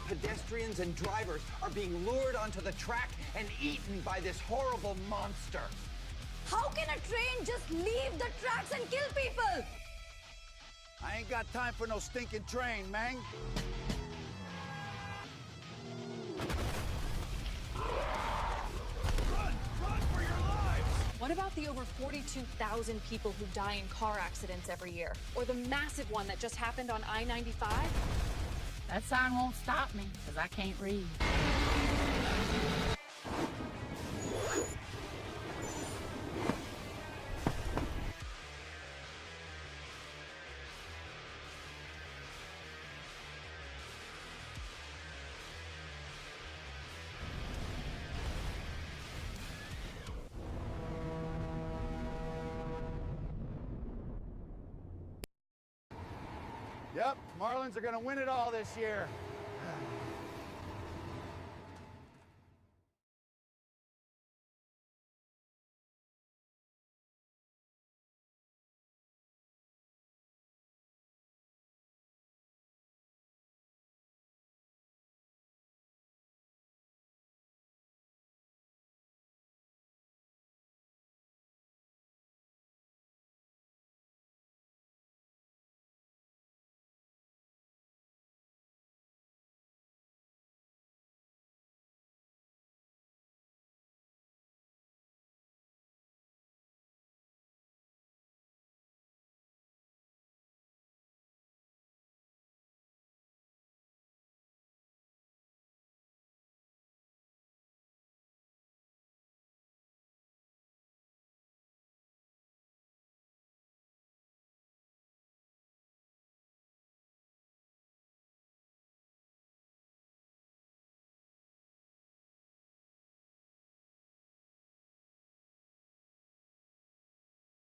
pedestrians and drivers are being lured onto the track and eaten by this horrible monster. How can a train just leave the tracks and kill people? I ain't got time for no stinking train, man. Run for your lives! What about the over 42,000 people who die in car accidents every year? Or the massive one that just happened on I-95? That sign won't stop me, because I can't read. Yep, Marlins are gonna win it all this year.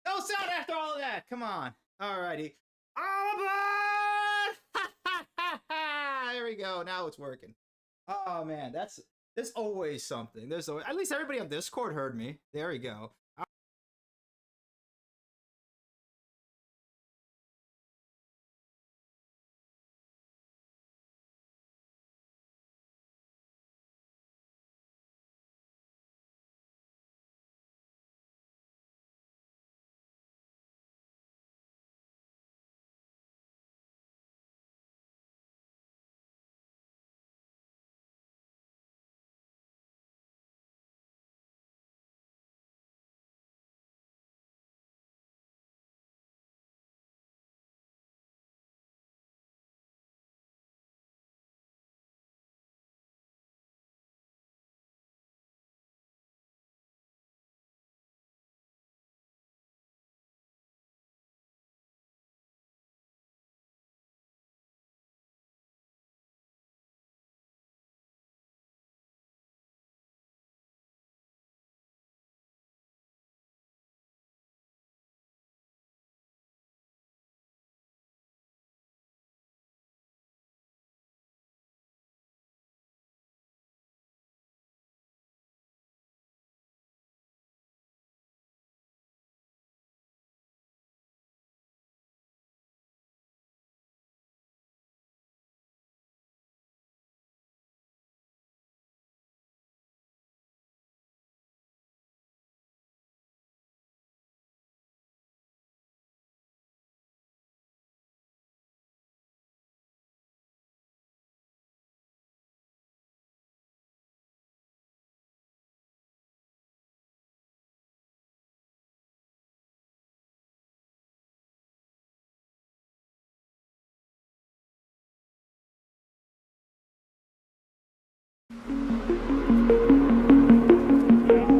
No sound after all of that. Come on. Alrighty. All aboard! There we go. Now it's working. Oh man, there's always something. There's always, at least everybody on Discord heard me. There we go.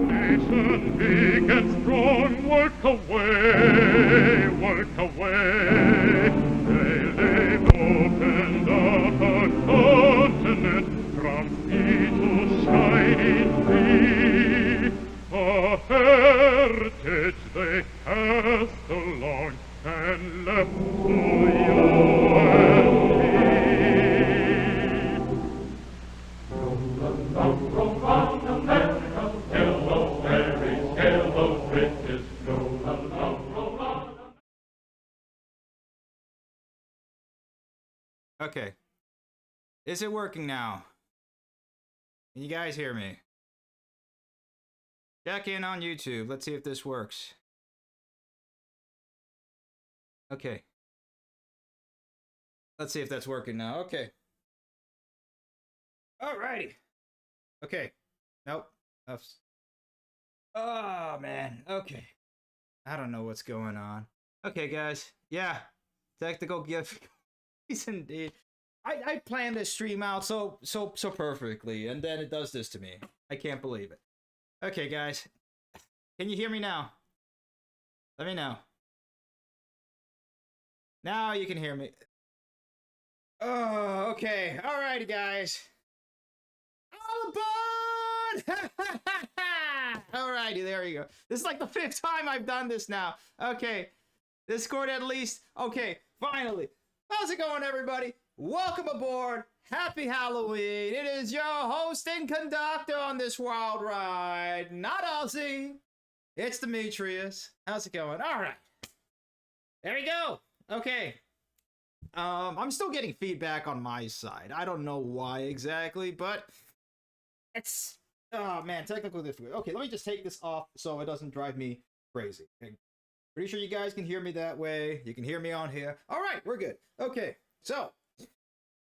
Nation big and strong, work away, work away. They've opened up a continent from sea to shining sea. A heritage they cast along and left to you and me. Roll on, America, hail those berries, hail those riches. Roll on. Okay. Is it working now? Can you guys hear me? Check in on YouTube. Let's see if this works. Okay. Let's see if that's working now. Okay. Alrighty. Okay. Nope. Oh, man. Okay. I don't know what's going on. Okay, guys. Yeah. Technical gift. Indeed. I planned this stream out so perfectly, and then it does this to me. I can't believe it. Okay, guys. Can you hear me now? Let me know. Now you can hear me. Oh, okay. Alrighty, guys. All aboard! Alrighty, there you go. This is like the 5th time I've done this now. Okay. This scored at least. Okay, finally. How's it going, everybody? Welcome aboard. Happy Halloween. It is your host and conductor on this wild ride. Not Ozzy. It's Demetrius. How's it going? All right. There we go. Okay. I'm still getting feedback on my side. I don't know why exactly, but it's... Oh, man, technical difficulty. Okay, let me just take this off so it doesn't drive me crazy. Okay. Pretty sure you guys can hear me that way. You can hear me on here. All right, we're good. Okay, so...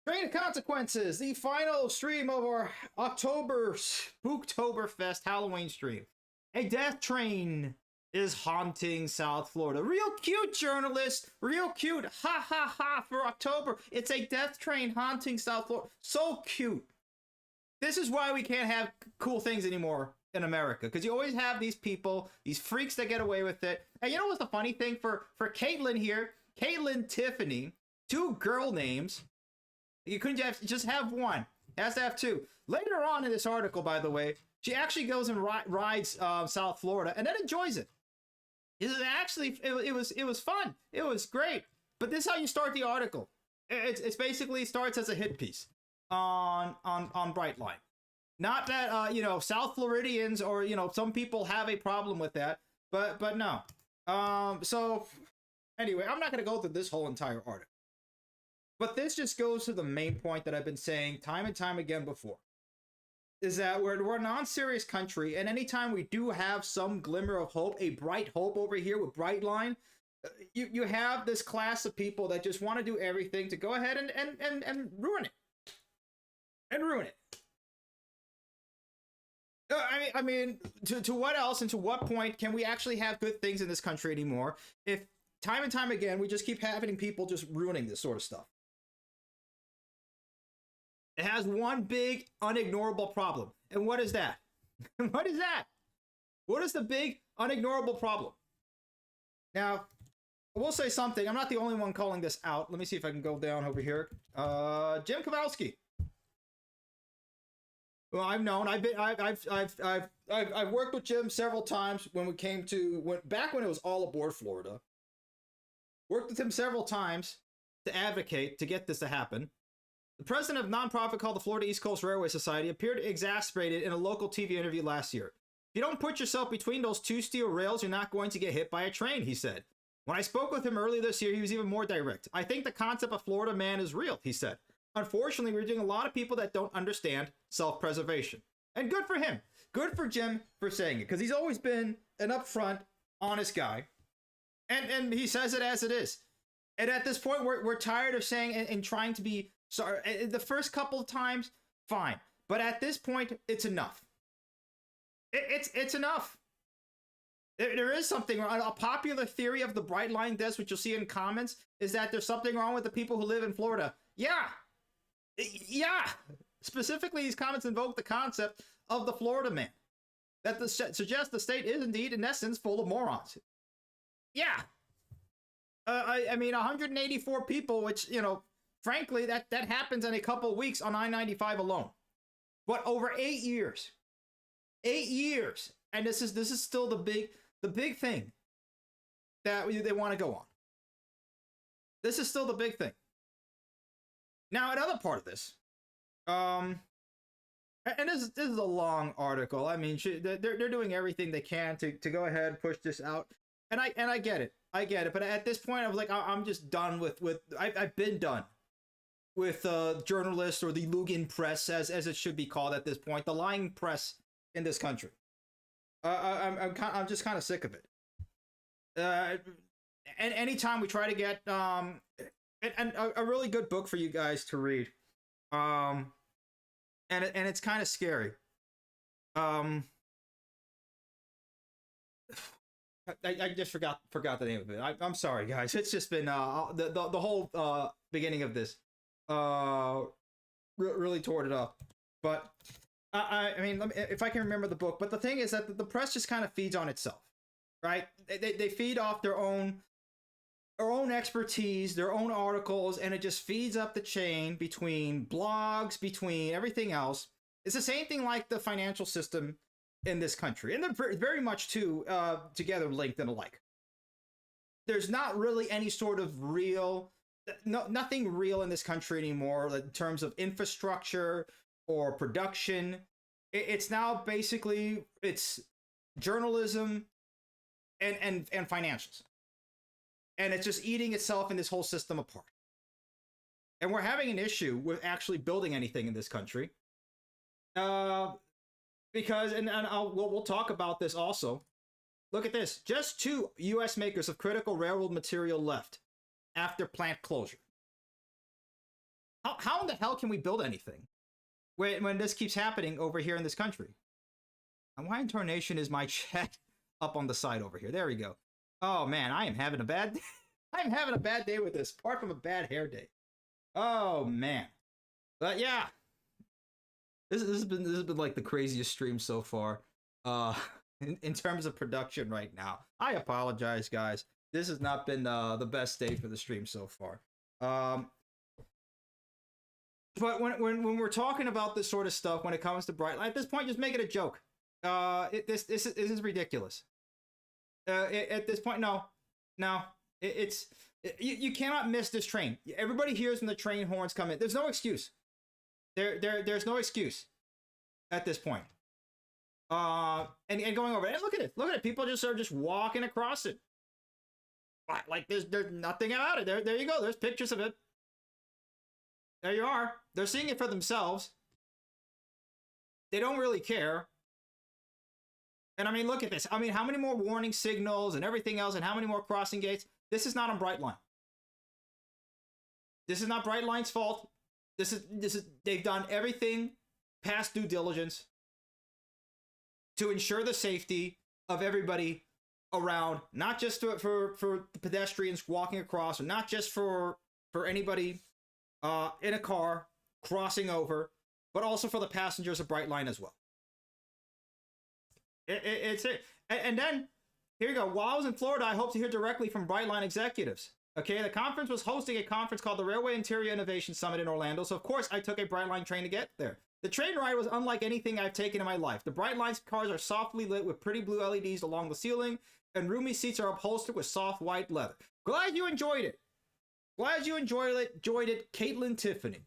Train of Consequences, the final stream of our October Spooktoberfest Halloween stream. A death train is haunting South Florida. Real cute, journalist. Real cute. Ha ha ha for October. It's a death train haunting South Florida. So cute. This is why we can't have cool things anymore in America. Because you always have these people, these freaks that get away with it. And you know what's the funny thing for Caitlin here? Caitlin Tiffany, 2 girl names. You couldn't just have one. It has to have 2. Later on in this article, by the way, she actually goes and rides South Florida and then enjoys it. It was fun. It was great. But this is how you start the article. It's basically starts as a hit piece on Brightline. Not that South Floridians or some people have a problem with that, but no. So anyway, I'm not gonna go through this whole entire article. But this just goes to the main point that I've been saying time and time again before. Is that we're a non-serious country, and anytime we do have some glimmer of hope, a bright hope over here with Brightline, you have this class of people that just want to do everything to go ahead and ruin it. And ruin it. I mean, to what else and to what point can we actually have good things in this country anymore if time and time again we just keep having people just ruining this sort of stuff? It has one big, unignorable problem. And what is that? What is that? What is the big, unignorable problem? Now, I will say something. I'm not the only one calling this out. Let me see if I can go down over here. Jim Kowalski. Well, I've known. I've worked with Jim several times when we came to back when it was all aboard Florida. Worked with him several times to advocate to get this to happen. The president of a nonprofit called the Florida East Coast Railway Society appeared exasperated in a local TV interview last year. If you don't put yourself between those 2 steel rails, you're not going to get hit by a train, he said. When I spoke with him earlier this year, he was even more direct. I think the concept of Florida man is real, he said. Unfortunately, we're doing a lot of people that don't understand self-preservation. And good for him. Good for Jim for saying it, because he's always been an upfront, honest guy. And he says it as it is. And at this point, we're tired of saying and trying to be sorry. The first couple of times, fine. But at this point, it's enough. It's enough. There is something wrong. A popular theory of the Brightline deaths, which you'll see in comments, is that there's something wrong with the people who live in Florida. Yeah. Yeah. Specifically, these comments invoke the concept of the Florida man. That suggests the state is indeed, in essence, full of morons. Yeah. I mean, 184 people, which, frankly, that happens in a couple of weeks on I-95 alone. But over 8 years. 8 years. And this is still the big thing that they want to go on. This is still the big thing. Now, another part of this, and this is a long article. I mean, they're doing everything they can to go ahead and push this out, and I get it. I get it. But at this point, I was like, I'm just done with I've been done. journalists, or the Lugan press, as it should be called at this point, the lying press in this country. I'm just kind of sick of it. And anytime we try to get and a really good book for you guys to read, and it's kind of scary. I just forgot the name of it. I'm sorry, guys. It's just been the whole beginning of this really tore it up. But I mean, if I can remember the book. But the thing is that the press just kind of feeds on itself, right? They feed off their own expertise, their own articles, and it just feeds up the chain between blogs, between everything else. It's the same thing like the financial system in this country, and they're very much together linked and alike. There's not really any sort of nothing real in this country anymore in terms of infrastructure or production. It's now basically it's journalism and financials, and it's just eating itself in this whole system apart. And we're having an issue with actually building anything in this country. Because, and we'll talk about this also. Look at this. Just 2 U.S. makers of critical railroad material left after plant closure. How in the hell can we build anything when this keeps happening over here in this country? Hawaiian Tornation is my chat up on the side over here. There we go. Oh, man, I am having a bad I'm having a bad day with this, apart from a bad hair day. Oh, man. But, yeah. This has been like the craziest stream so far, in terms of production right now. I apologize, guys. This has not been the best day for the stream so far. But when we're talking about this sort of stuff, when it comes to Brightline, at this point, just make it a joke. This is ridiculous. At this point, no, you cannot miss this train. Everybody hears when the train horns come in. There's no excuse. There's no excuse at this point. And going over it. And look at it. People just are just walking across it. Like there's nothing about it. There you go. There's pictures of it. There you are. They're seeing it for themselves. They don't really care. And I mean, look at this. I mean, how many more warning signals and everything else, and how many more crossing gates? This is not on Brightline. This is not Brightline's fault. This is they've done everything past due diligence to ensure the safety of everybody around, not just for the pedestrians walking across, or not just for anybody in a car crossing over, but also for the passengers of Brightline as well. And then here you go. While I was in Florida, I hope to hear directly from Brightline executives. Okay, the conference was hosting a conference called the Railway Interior Innovation Summit in Orlando, so of course I took a Brightline train to get there. The train ride was unlike anything I've taken in my life. The Brightline's cars are softly lit with pretty blue LEDs along the ceiling, and roomy seats are upholstered with soft white leather. Glad you enjoyed it. Glad you enjoyed it, Caitlin Tiffany.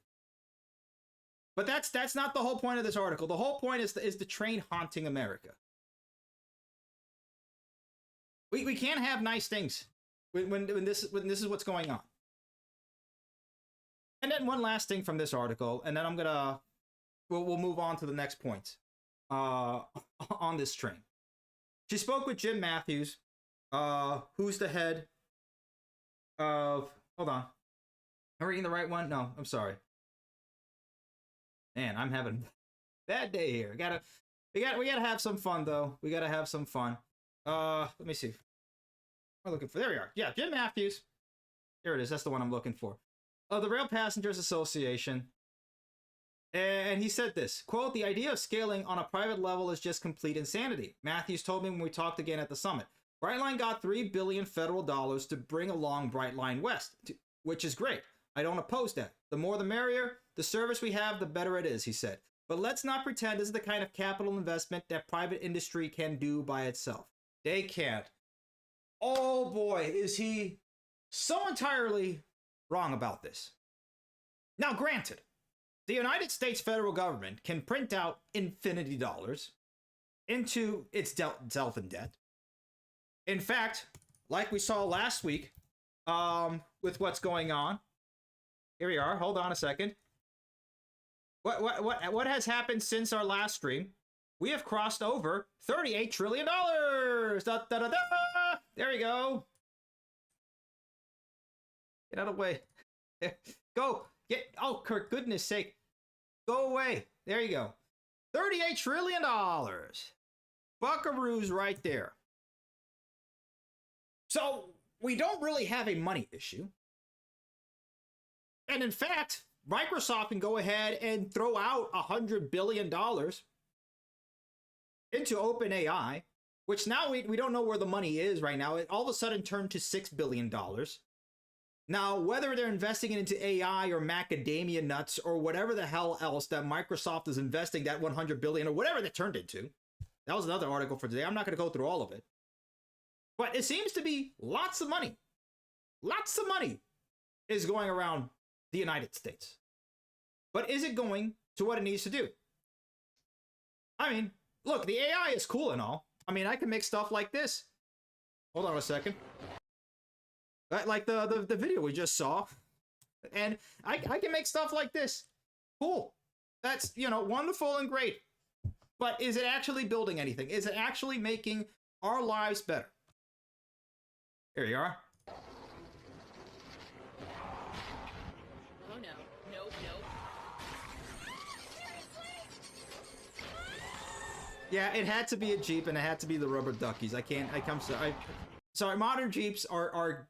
But that's not the whole point of this article. The whole point is the train haunting America. We can't have nice things when this is what's going on. And then one last thing from this article, and then we'll move on to the next point on this train. She spoke with Jim Matthews, who's the head of. Hold on, am I reading the right one? No, I'm sorry. Man, I'm having a bad day here. We gotta have some fun though. We gotta have some fun. Let me see. What am I looking for? There we are. Yeah, Jim Matthews. There it is. That's the one I'm looking for. The Rail Passengers Association. And he said this, quote, "The idea of scaling on a private level is just complete insanity." Matthews told me when we talked again at the summit. Brightline got $3 billion federal dollars to bring along Brightline West, which is great. I don't oppose that. The more the merrier. The service we have, the better it is, he said. But let's not pretend this is the kind of capital investment that private industry can do by itself. They can't. Oh boy, is he so entirely wrong about this. Now, granted, the United States federal government can print out infinity dollars into itself in debt. In fact, like we saw last week with what's going on Here we are. Hold on a second. What has happened since our last stream? We have crossed over $38 trillion. Da, da, da, da. There we go. Get out of the way. Go. Get. Oh, for goodness sake. Go away. There you go. $38 trillion. Buckaroos right there. So we don't really have a money issue. And in fact, Microsoft can go ahead and throw out $100 billion into OpenAI, which now we don't know where the money is right now. It all of a sudden turned to $6 billion. Now, whether they're investing it into AI or macadamia nuts or whatever the hell else that Microsoft is investing that $100 billion or whatever they turned into, that was another article for today. I'm not going to go through all of it. But it seems to be lots of money. Lots of money is going around the United States. But is it going to what it needs to do? I mean, look, the AI is cool and all. I mean, I can make stuff like this. Hold on a second. Like the video we just saw. And I can make stuff like this. Cool. That's, you know, wonderful and great. But is it actually building anything? Is it actually making our lives better? Here you are. Oh no. Nope. Yeah, it had to be a Jeep and it had to be the rubber duckies. Sorry, modern Jeeps are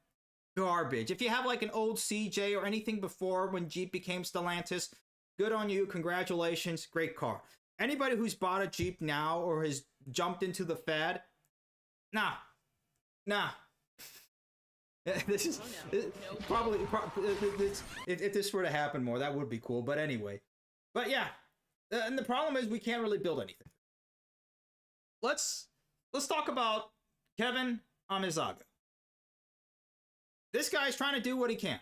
garbage. If you have like an old CJ or anything before when Jeep became Stellantis, good on you, congratulations, great car. Anybody who's bought a Jeep now or has jumped into the fad, nah. This is probably if this were to happen more, that would be cool. But anyway, yeah, and the problem is we can't really build anything. Let's talk about Kevin Amizaga. This guy's trying to do what he can.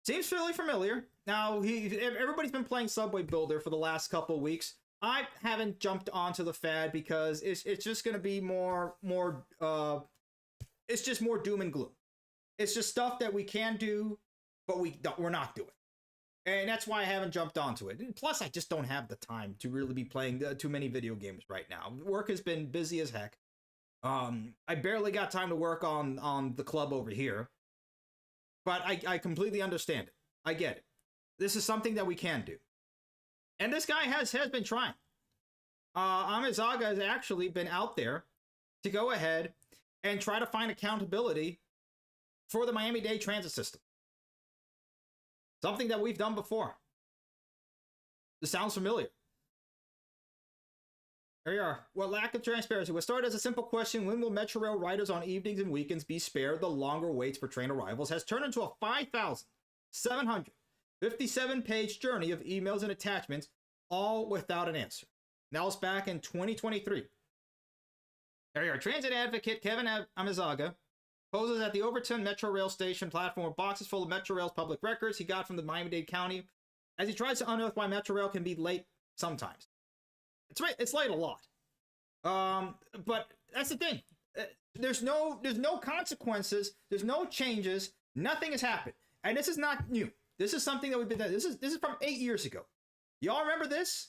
Seems fairly familiar. Now, everybody's been playing Subway Builder for the last couple of weeks. I haven't jumped onto the fad because it's just going to be more it's just more doom and gloom. It's just stuff that we can do, but we're not doing. And that's why I haven't jumped onto it. And plus, I just don't have the time to really be playing too many video games right now. Work has been busy as heck. I barely got time to work on the club over here. But I completely understand it. I get it. This is something that we can do. And this guy has been trying. Amizaga has actually been out there to go ahead and try to find accountability for the Miami-Dade transit system. Something that we've done before. This sounds familiar. There you are. Well, lack of transparency. What started as a simple question, when will Metrorail riders on evenings and weekends be spared the longer waits for train arrivals, has turned into a 5,757-page journey of emails and attachments, all without an answer. Now it's back in 2023. There you are. Transit advocate Kevin Amizaga poses at the Overton Metro Rail Station platform with boxes full of Metrorail's public records he got from the Miami-Dade County as he tries to unearth why Metrorail can be late sometimes. It's late a lot. But that's the thing. There's no consequences. There's no changes. Nothing has happened. And this is not new. This is something that we've been doing. This is from 8 years ago. Y'all remember this?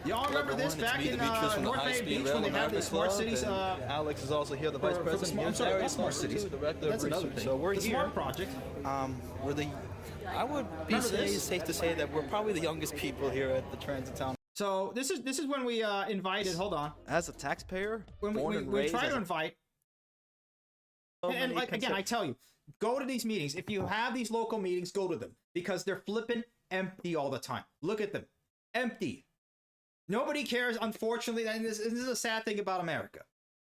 Y'all remember this back in North Miami Beach when they had the smart cities? Alex is also here, the vice president. I'm sorry, smart cities. That's another thing. So we're the here. Smart project. I would be safe to say that we're probably the youngest people here at the Transit Town. So this is when we invited. Hold on. As a taxpayer, when we try to invite. And like again, I tell you, go to these meetings. If you have these local meetings, go to them because they're flipping empty all the time. Look at them, empty. Nobody cares, unfortunately, and this is a sad thing about America.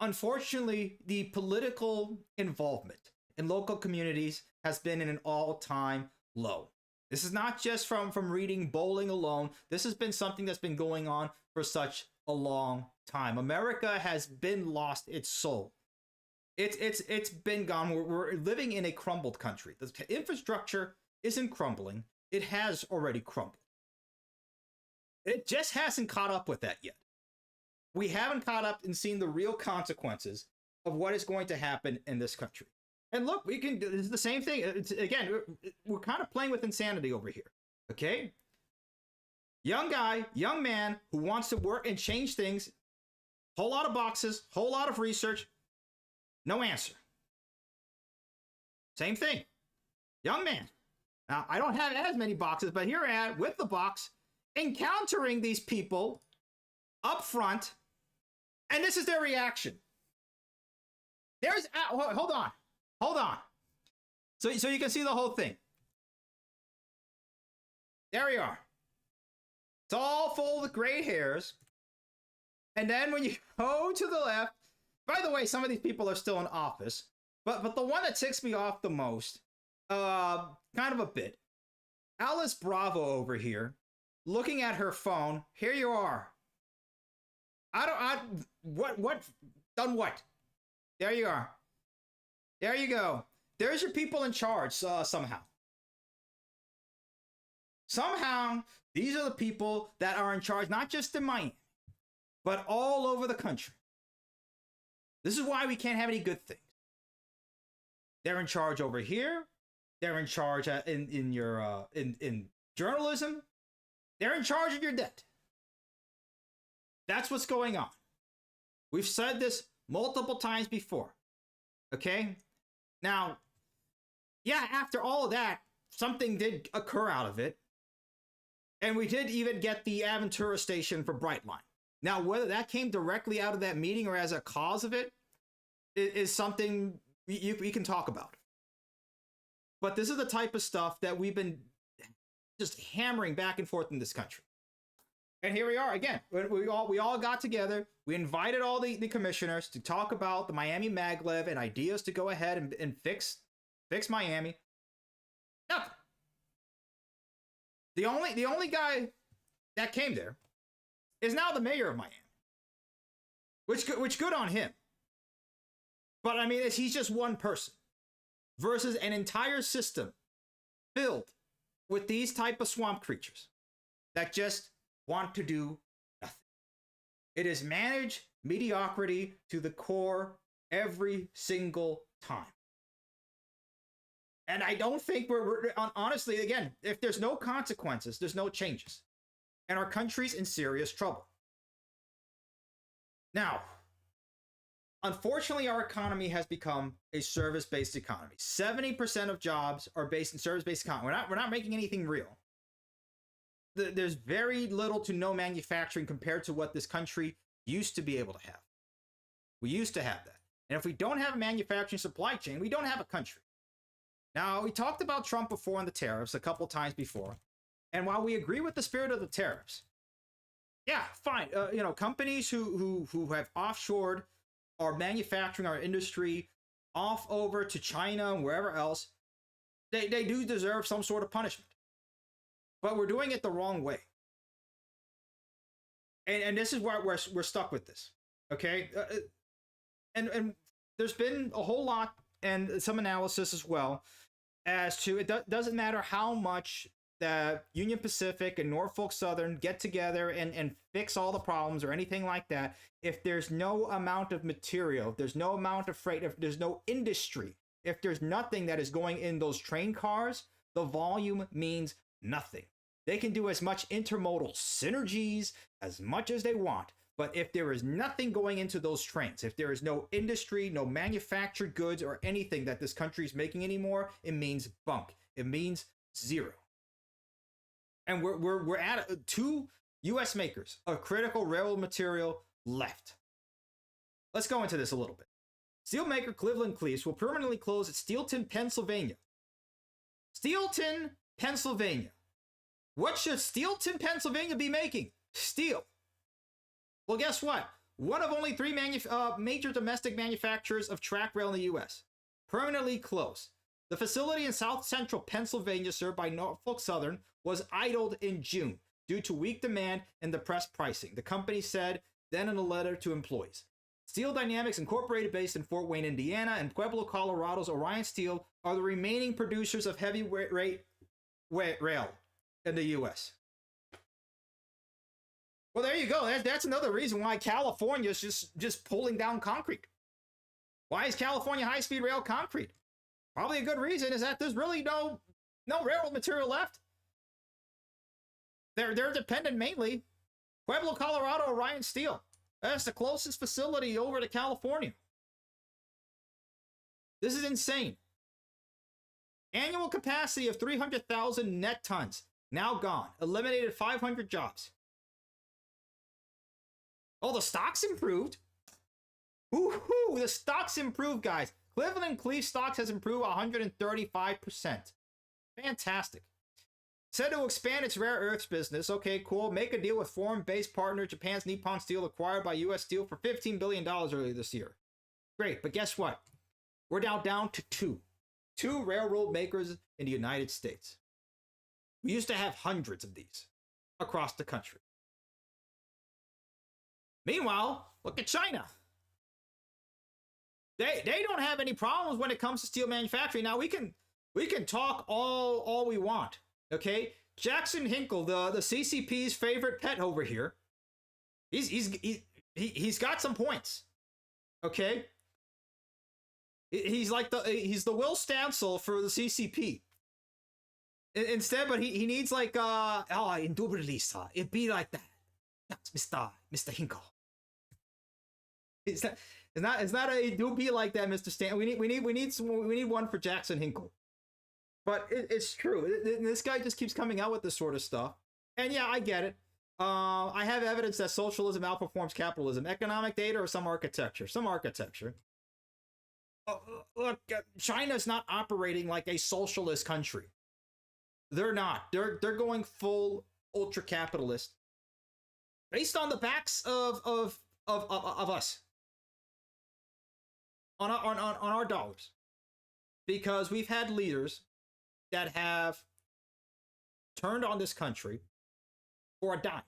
Unfortunately, the political involvement in local communities has been in an all-time low. This is not just from reading Bowling alone. This has been something that's been going on for such a long time. America has been lost its soul. It's been gone. We're living in a crumbled country. The infrastructure isn't crumbling. It has already crumbled. It just hasn't caught up with that yet. We haven't caught up and seen the real consequences of what is going to happen in this country. And look, we can do this is the same thing. Again, we're kind of playing with insanity over here. Okay? Young guy, young man who wants to work and change things. Whole lot of boxes, whole lot of research. No answer. Same thing. Young man. Now, I don't have as many boxes, but here I am with the box, encountering these people up front, and this is their reaction. There's, hold on. So you can see the whole thing. There we are. It's all full of gray hairs. And then when you go to the left, by the way, some of these people are still in office, but the one that ticks me off the most, kind of a bit, Alice Bravo over here, looking at her phone. Here you are. What? Done what? There you are. There you go. There's your people in charge, somehow. Somehow, these are the people that are in charge, not just in Miami, but all over the country. This is why we can't have any good things. They're in charge over here. They're in charge in journalism. They're in charge of your debt. That's what's going on. We've said this multiple times before. Okay? Now, yeah, after all of that, something did occur out of it. And we did even get the Aventura station for Brightline. Now, whether that came directly out of that meeting or as a cause of it is something we can talk about. But this is the type of stuff that we've been just hammering back and forth in this country. And here we are again. We all got together. We invited all the commissioners to talk about the Miami maglev and ideas to go ahead and fix Miami. Nothing. The only guy that came there is now the mayor of Miami. Which good on him. But I mean, he's just one person versus an entire system filled with these type of swamp creatures that just want to do nothing. It is managed mediocrity to the core every single time. And I don't think we're honestly, again, if there's no consequences, there's no changes. And our country's in serious trouble. Now, unfortunately, our economy has become a service-based economy. 70% of jobs are based in service-based economy. We're not making anything real. There's very little to no manufacturing compared to what this country used to be able to have. We used to have that. And if we don't have a manufacturing supply chain, we don't have a country. Now, we talked about Trump before and the tariffs a couple times before. And while we agree with the spirit of the tariffs, yeah, fine. Companies who have offshored our manufacturing, our industry, off over to China and wherever else, they do deserve some sort of punishment. But we're doing it the wrong way. And this is why we're stuck with this. Okay? And there's been a whole lot and some analysis as well as to it doesn't matter how much the Union Pacific and Norfolk Southern get together and fix all the problems or anything like that. If there's no amount of material, if there's no amount of freight, if there's no industry, if there's nothing that is going in those train cars, the volume means nothing. They can do as much intermodal synergies as much as they want. But if there is nothing going into those trains, if there is no industry, no manufactured goods or anything that this country is making anymore, it means bunk. It means zero. And we're at 2 U.S. makers of critical railroad material left. Let's go into this a little bit. Steelmaker Cleveland-Cliffs will permanently close at Steelton, Pennsylvania. Steelton, Pennsylvania. What should Steelton, Pennsylvania be making? Steel. Well, guess what? One of only 3 major domestic manufacturers of track rail in the U.S. permanently closed. The facility in south central Pennsylvania, served by Norfolk Southern, was idled in June due to weak demand and depressed pricing, the company said then in a letter to employees. Steel Dynamics Incorporated, based in Fort Wayne, Indiana, and Pueblo, Colorado's Orion Steel are the remaining producers of heavy rail in the U.S. Well, there you go. That's another reason why California is just pulling down concrete. Why is California high-speed rail concrete? Probably a good reason is that there's really no railroad material left. They're dependent mainly Pueblo, Colorado, Orion Steel. That's the closest facility over to California. This is insane. Annual capacity of 300,000 net tons. Now gone. Eliminated 500 jobs. Oh, the stocks improved. Woohoo! The stocks improved, guys. Cleveland-Cliffs stocks has improved 135%. Fantastic. Said to expand its rare earths business. Okay, cool. Make a deal with foreign-based partner Japan's Nippon Steel acquired by U.S. Steel for $15 billion earlier this year. Great, but guess what? We're now down to two. Two railroad makers in the United States. We used to have hundreds of these across the country. Meanwhile, look at China. They don't have any problems when it comes to steel manufacturing. Now we can talk all we want. Okay, Jackson Hinkle, the CCP's favorite pet over here. He's got some points. Okay, he's the Will Stancil for the CCP. Instead, but he needs like indubitably, sir. It'd be like that. That's Mr. Hinkle. It's not a do be like that, Mr. Stan. We need one for Jackson Hinkle. But it's true. This guy just keeps coming out with this sort of stuff. And yeah, I get it. I have evidence that socialism outperforms capitalism. Economic data or some architecture? Some architecture. Look, China's not operating like a socialist country. They're not. They're going full ultra capitalist, based on the backs of us, on our dollars, because we've had leaders that have turned on this country for a dime.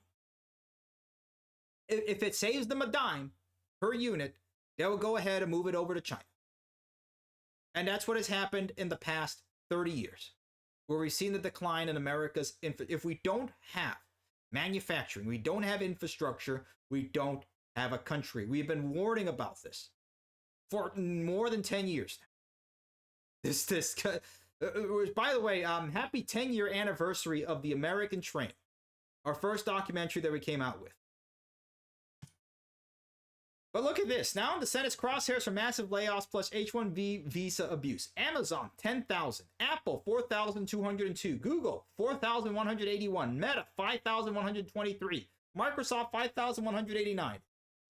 If it saves them a dime per unit, they will go ahead and move it over to China. And that's what has happened in the past 30 years, where we've seen the decline in America's if we don't have manufacturing, we don't have infrastructure, we don't have a country. We've been warning about this for more than 10 years now. By the way, happy 10-year anniversary of The American Train, our first documentary that we came out with. But look at this. Now in the Senate's crosshairs for massive layoffs plus H-1B visa abuse. Amazon, 10,000. Apple, 4,202. Google, 4,181. Meta, 5,123. Microsoft, 5,189.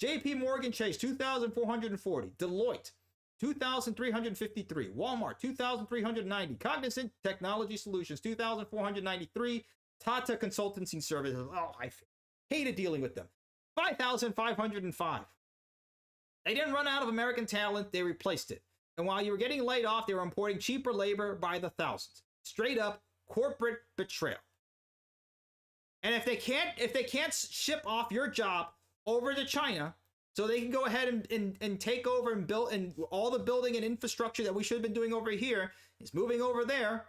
JP Morgan Chase, 2,440. Deloitte, 2,353. Walmart, 2,390. Cognizant Technology Solutions, 2,493. Tata Consultancy Services. Oh, I hated dealing with them. 5,505. They didn't run out of American talent, they replaced it. And while you were getting laid off, they were importing cheaper labor by the thousands. Straight up corporate betrayal. And if they can't ship off your job over to China, so they can go ahead and take over and build, and all the building and infrastructure that we should have been doing over here is moving over there.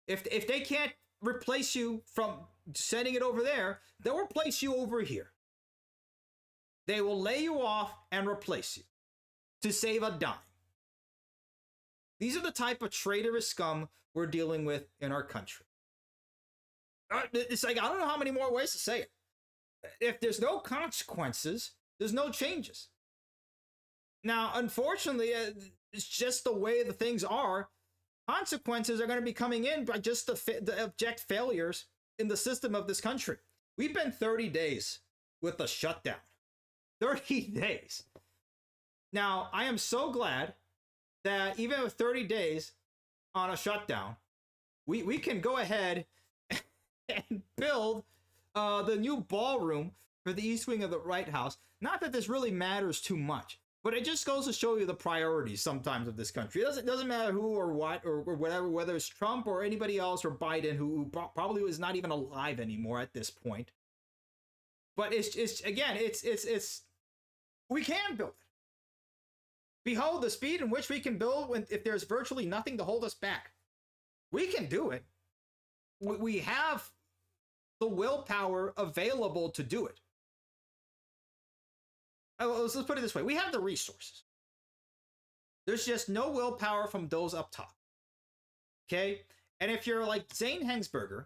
If they can't replace you from sending it over there, they'll replace you over here. They will lay you off and replace you to save a dime. These are the type of traitorous scum we're dealing with in our country. It's like, I don't know how many more ways to say it. If there's no consequences, there's no changes. Now, unfortunately, it's just the way the things are. Consequences are going to be coming in by just the abject failures in the system of this country. We've been 30 days with a shutdown. 30 days. Now, I am so glad that even with 30 days on a shutdown, we can go ahead and build the new ballroom for the East Wing of the White House. Not that this really matters too much, but it just goes to show you the priorities sometimes of this country. It doesn't matter who or what or whatever, whether it's Trump or anybody else or Biden, who probably was not even alive anymore at this point. But it's we can build it. Behold the speed in which we can build if there's virtually nothing to hold us back. We can do it. We have the willpower available to do it. Let's put it this way. We have the resources. There's just no willpower from those up top. Okay? And if you're like Zane Hengsberger,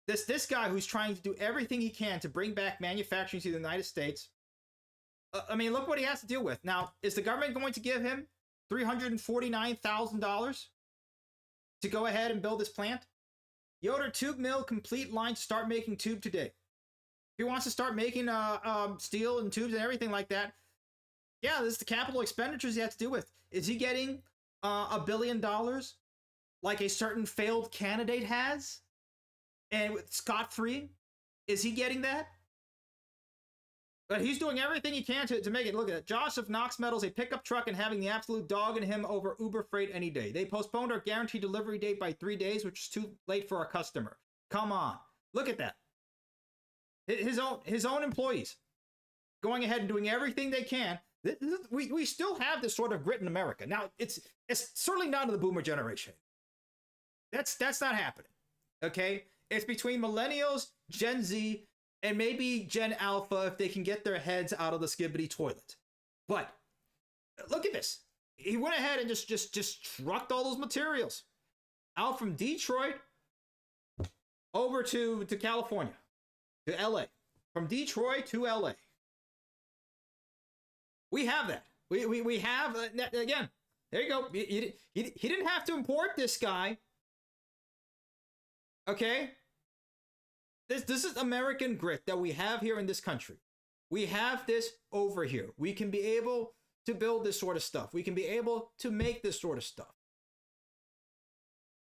this guy who's trying to do everything he can to bring back manufacturing to the United States, I mean, look what he has to deal with. Now, is the government going to give him $349,000 to go ahead and build this plant? Yoder Tube Mill complete line to start making tube today. If he wants to start making steel and tubes and everything like that, yeah, this is the capital expenditures he has to deal with. Is he getting $1 billion like a certain failed candidate has? And scot-free? Is he getting that? But he's doing everything he can to make it. Look at it. Josh of Knox Metals, a pickup truck, and having the absolute dog in him over Uber Freight any day. They postponed our guaranteed delivery date by 3 days, which is too late for our customer. Come on. Look at that. His own employees going ahead and doing everything they can. We still have this sort of grit in America. Now, it's certainly not in the boomer generation. That's not happening. Okay? It's between millennials, Gen Z, and maybe Gen Alpha if they can get their heads out of the skibbity toilet. But look at this. He went ahead and just trucked all those materials out from Detroit over to California, to LA. From Detroit to LA. We have that. We have, again, there you go. He didn't have to import this guy. Okay? This is American grit that we have here in this country. We have this over here. We can be able to build this sort of stuff. We can be able to make this sort of stuff.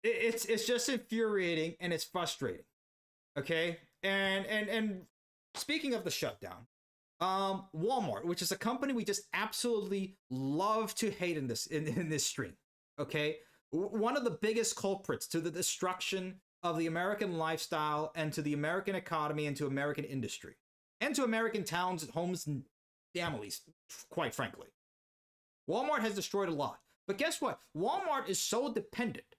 It's just infuriating and it's frustrating. Okay? And speaking of the shutdown, Walmart, which is a company we just absolutely love to hate in this stream. Okay? One of the biggest culprits to the destruction of the American lifestyle and to the American economy and to American industry and to American towns, homes, and families, quite frankly. Walmart has destroyed a lot. But guess what? Walmart is so dependent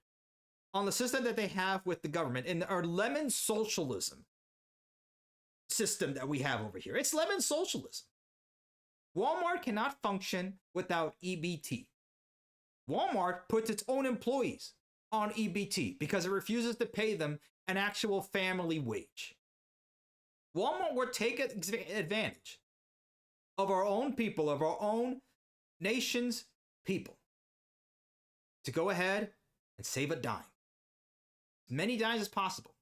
on the system that they have with the government and our lemon socialism system that we have over here. It's lemon socialism. Walmart cannot function without EBT. Walmart puts its own employees on EBT because it refuses to pay them an actual family wage. Walmart would take advantage of our own people, of our own nation's people, to go ahead and save a dime. As many dimes as possible.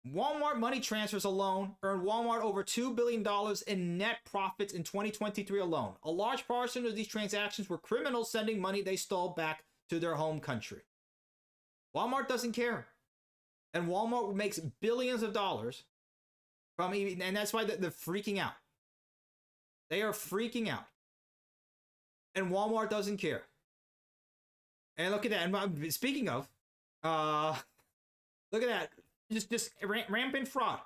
Walmart money transfers alone earned Walmart over $2 billion in net profits in 2023 alone. A large portion of these transactions were criminals sending money they stole back to their home country. Walmart doesn't care. And Walmart makes billions of dollars from, and that's why they're freaking out. They are freaking out. And Walmart doesn't care. And look at that. And speaking of, look at that. Just rampant fraud.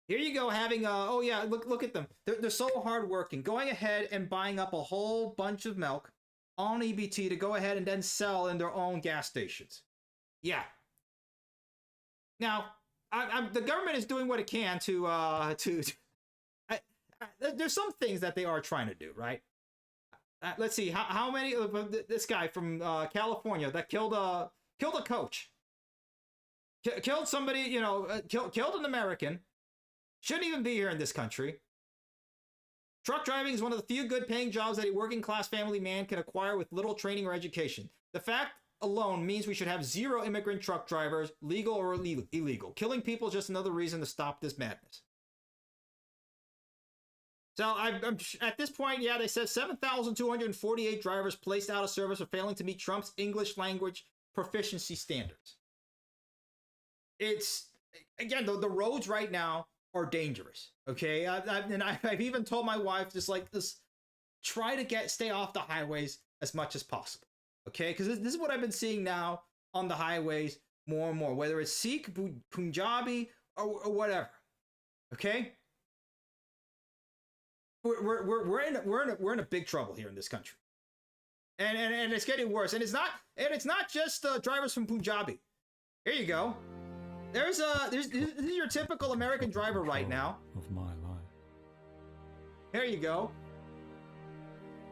Here you go, having oh yeah, look at them. They're so hardworking, going ahead and buying up a whole bunch of milk on EBT to go ahead and then sell in their own gas stations. Yeah. Now, the government is doing what it can to there's some things that they are trying to do, right? Let's see, how many of this guy from California that killed a coach, killed somebody, you know, killed an American, shouldn't even be here in this country. Truck driving is one of the few good paying jobs that a working class family man can acquire with little training or education. The fact alone means we should have zero immigrant truck drivers, legal or illegal. Killing people is just another reason to stop this madness. So I'm at this point, yeah, they said 7,248 drivers placed out of service for failing to meet Trump's English language proficiency standards. It's, again, the roads right now are dangerous, okay? I've even told my wife, just like this, try to stay off the highways as much as possible, okay? Because this is what I've been seeing now on the highways more and more, whether it's Sikh, Punjabi, or whatever, okay? We're in a big trouble here in this country, and it's getting worse. And it's not just drivers from Punjabi. Here you go. This is your typical American driver right now. Of my life. Here you go.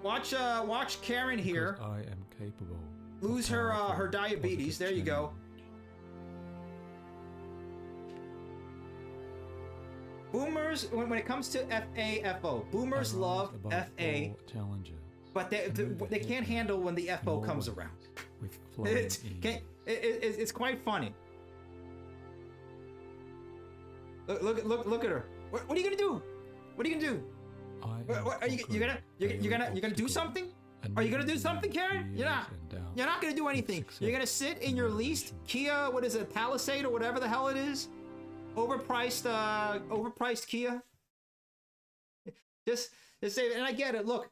Watch Karen here. Because I am capable lose her diabetes. There you go. Boomers, when it comes to FAFO, boomers love FA, but they can't handle when the FO comes around. It's quite funny. Look at her. What are you gonna do? What are you gonna do? Are you gonna do something? Are you gonna do something, Karen? You're not. You're not gonna do anything. You're gonna sit in your leased Kia, what is it, Palisade or whatever the hell it is, overpriced Kia. Just say, and I get it. Look,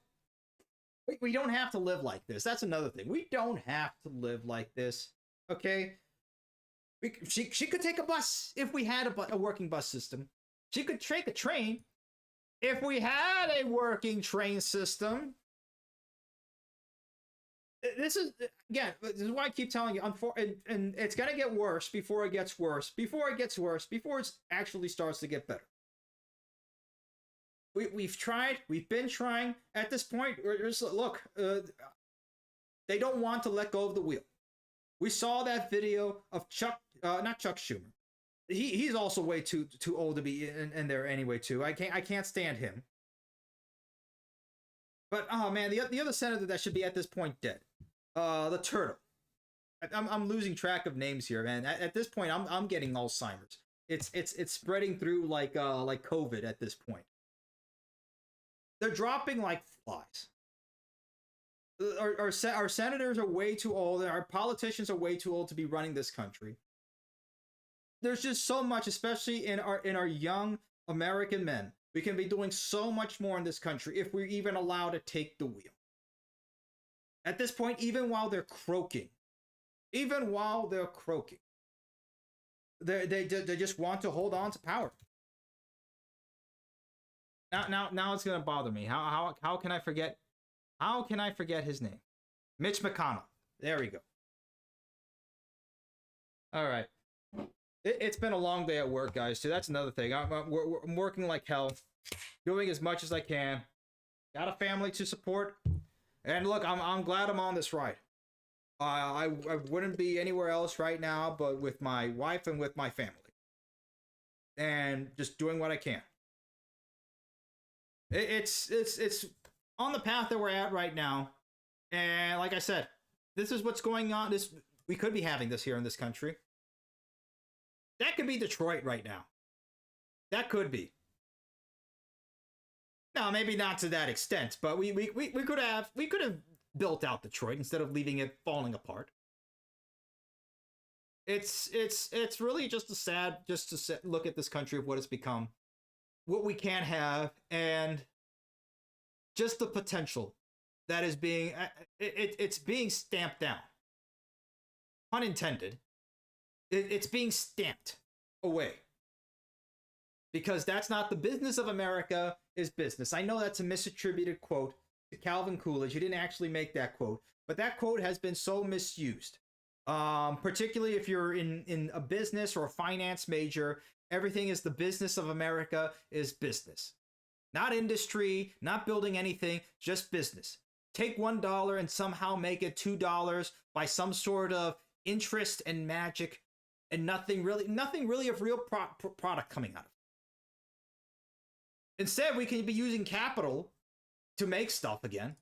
we don't have to live like this. That's another thing. We don't have to live like this. Okay. She could take a bus if we had a working bus system. She could take a train if we had a working train system. This is, again, this is why I keep telling you, and it's going to get worse before it gets worse, before it actually starts to get better. We've tried, we've been trying. At this point, look, they don't want to let go of the wheel. We saw that video of not Chuck Schumer. He's also way too old to be in there anyway too. I can't stand him. But oh man, the other senator that should be at this point dead. The turtle. I'm losing track of names here, man. At this point, I'm getting Alzheimer's. It's spreading through like COVID at this point. They're dropping like flies. Our senators are way too old. Our politicians are way too old to be running this country. There's just so much, especially in our young American men. We can be doing so much more in this country if we're even allowed to take the wheel. At this point, even while they're croaking, they just want to hold on to power. Now it's gonna bother me. How can I forget? How can I forget his name? Mitch McConnell. There we go. All right. It's been a long day at work, guys, too. That's another thing. I'm working like hell, doing as much as I can. Got a family to support. And look, I'm glad I'm on this ride. I wouldn't be anywhere else right now but with my wife and with my family. And just doing what I can. It's on the path that we're at right now. And like I said, this is what's going on. We could be having this here in this country. That could be Detroit right now. That could be. Now, maybe not to that extent, but we could have built out Detroit instead of leaving it falling apart. It's really just to look at this country of what it's become, what we can have, and just the potential that is being it's being stamped down. Pun intended. It's being stamped away. Because that's not the business of America is business. I know that's a misattributed quote to Calvin Coolidge. He didn't actually make that quote. But that quote has been so misused. Particularly if you're in a business or a finance major, everything is the business of America is business. Not industry, not building anything, just business. Take $1 and somehow make it $2 by some sort of interest and magic. And nothing really of real product coming out of it. Instead, we can be using capital to make stuff again.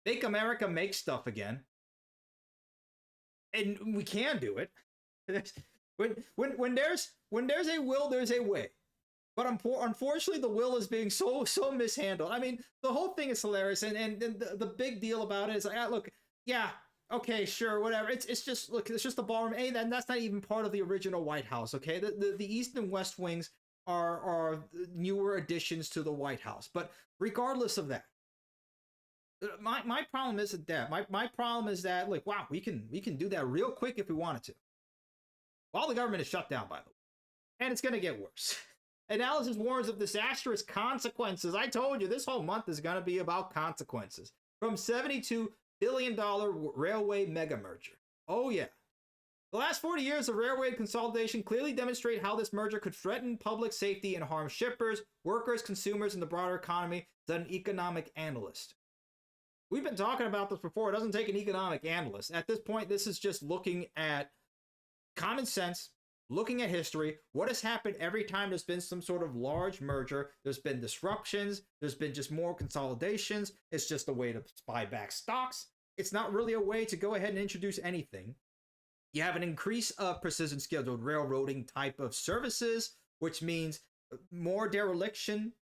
Make America make stuff again. And we can do it. When there's a will, there's a way. But unfortunately, the will is being so mishandled. I mean, the whole thing is hilarious. And the big deal about it is, look, yeah, okay, sure, whatever. It's just, look, it's just the ballroom. And that's not even part of the original White House, okay? The East and West Wings are newer additions to the White House. But regardless of that, my problem isn't that. My problem is that, like, wow, we can do that real quick if we wanted to. While the government is shut down, by the way. And it's going to get worse. Analysis warns of disastrous consequences. I told you, this whole month is going to be about consequences. From $72 billion railway mega merger. Oh yeah. The last 40 years of railway consolidation clearly demonstrate how this merger could threaten public safety and harm shippers, workers, consumers, and the broader economy, said an economic analyst. we've been talking about this before. It doesn't take an economic analyst. At this point, this is just looking at common sense, looking at history, what has happened every time there's been some sort of large merger. There's been disruptions, there's been just more consolidations. It's just a way to buy back stocks. It's not really a way to go ahead and introduce anything. You have an increase of precision scheduled railroading type of services, which means more dereliction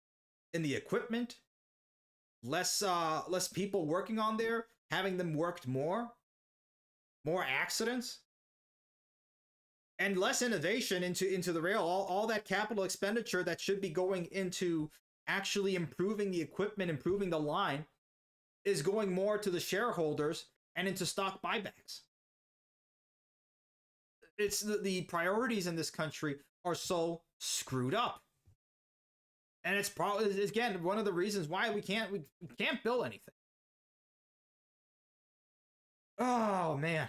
in the equipment, less people working on there, having them worked more accidents, and less innovation into the rail. All that capital expenditure that should be going into actually improving the equipment, improving the line, is going more to the shareholders and into stock buybacks. It's the priorities in this country are so screwed up. And it's probably, again, one of the reasons why we can't build anything. Oh, man.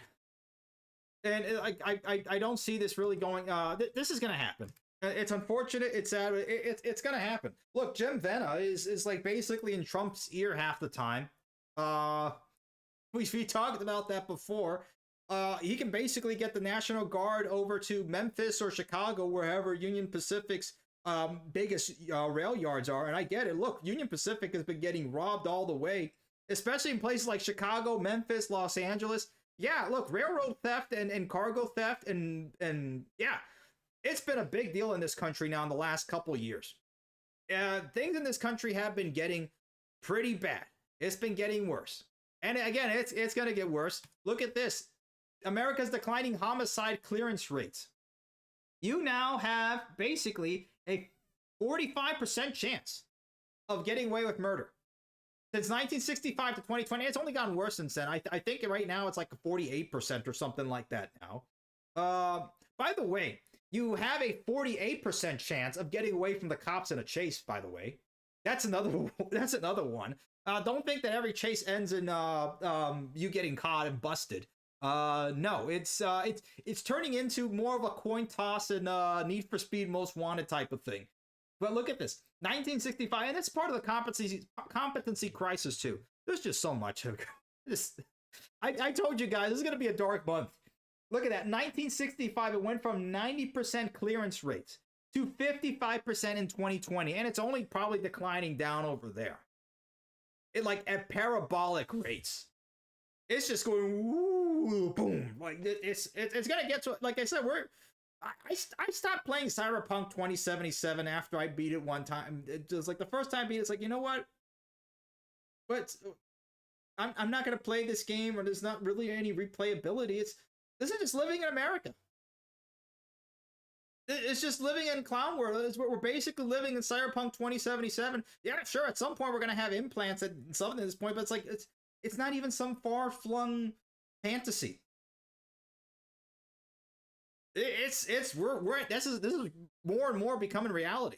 And I don't see this really going, this is going to happen. It's unfortunate. It's sad. It's going to happen. Look, Jim Venna is like basically in Trump's ear half the time. We talked about that before. He can basically get the National Guard over to Memphis or Chicago, wherever Union Pacific's biggest rail yards are. And I get it. Look, Union Pacific has been getting robbed all the way, especially in places like Chicago, Memphis, Los Angeles. Yeah, look, railroad theft and cargo theft and yeah, it's been a big deal in this country now in the last couple of years. Things in this country have been getting pretty bad. It's been getting worse. And again, it's going to get worse. Look at this. America's declining homicide clearance rates. You now have basically a 45% chance of getting away with murder. Since 1965 to 2020, it's only gotten worse since then. I think right now it's like a 48% or something like that now. By the way, you have a 48% chance of getting away from the cops in a chase, by the way. That's another one. Don't think that every chase ends in you getting caught and busted. No, it's turning into more of a coin toss and Need for Speed Most Wanted type of thing. But look at this, 1965, and it's part of the competency crisis too. There's just so much of this. I told you guys, this is going to be a dark month. Look at that, 1965, it went from 90% clearance rates to 55% in 2020, and it's only probably declining down over there. It like at parabolic rates. It's just going woo, boom. Like it's gonna get to, like I said, I stopped playing Cyberpunk 2077 after I beat it one time. It was like the first time I beat it, it's like, you know what? But I'm not gonna play this game, or there's not really any replayability. This is just living in America. It's just living in clown world. We're basically living in Cyberpunk 2077. Yeah, sure, at some point we're gonna have implants at something at this point, but it's like it's not even some far-flung fantasy. This is more and more becoming reality.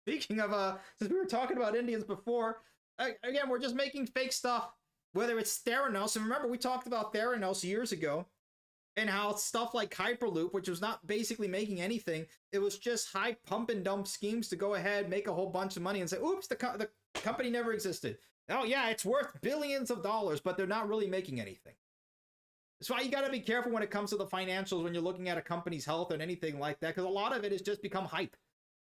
Speaking of since we were talking about Indians before, again, we're just making fake stuff. Whether it's Theranos, and remember we talked about Theranos years ago, and how stuff like Hyperloop, which was not basically making anything, it was just high pump and dump schemes to go ahead, make a whole bunch of money, and say, oops, the company never existed. Oh yeah, it's worth billions of dollars, but they're not really making anything. That's why you got to be careful when it comes to the financials when you're looking at a company's health and anything like that, because a lot of it has just become hype.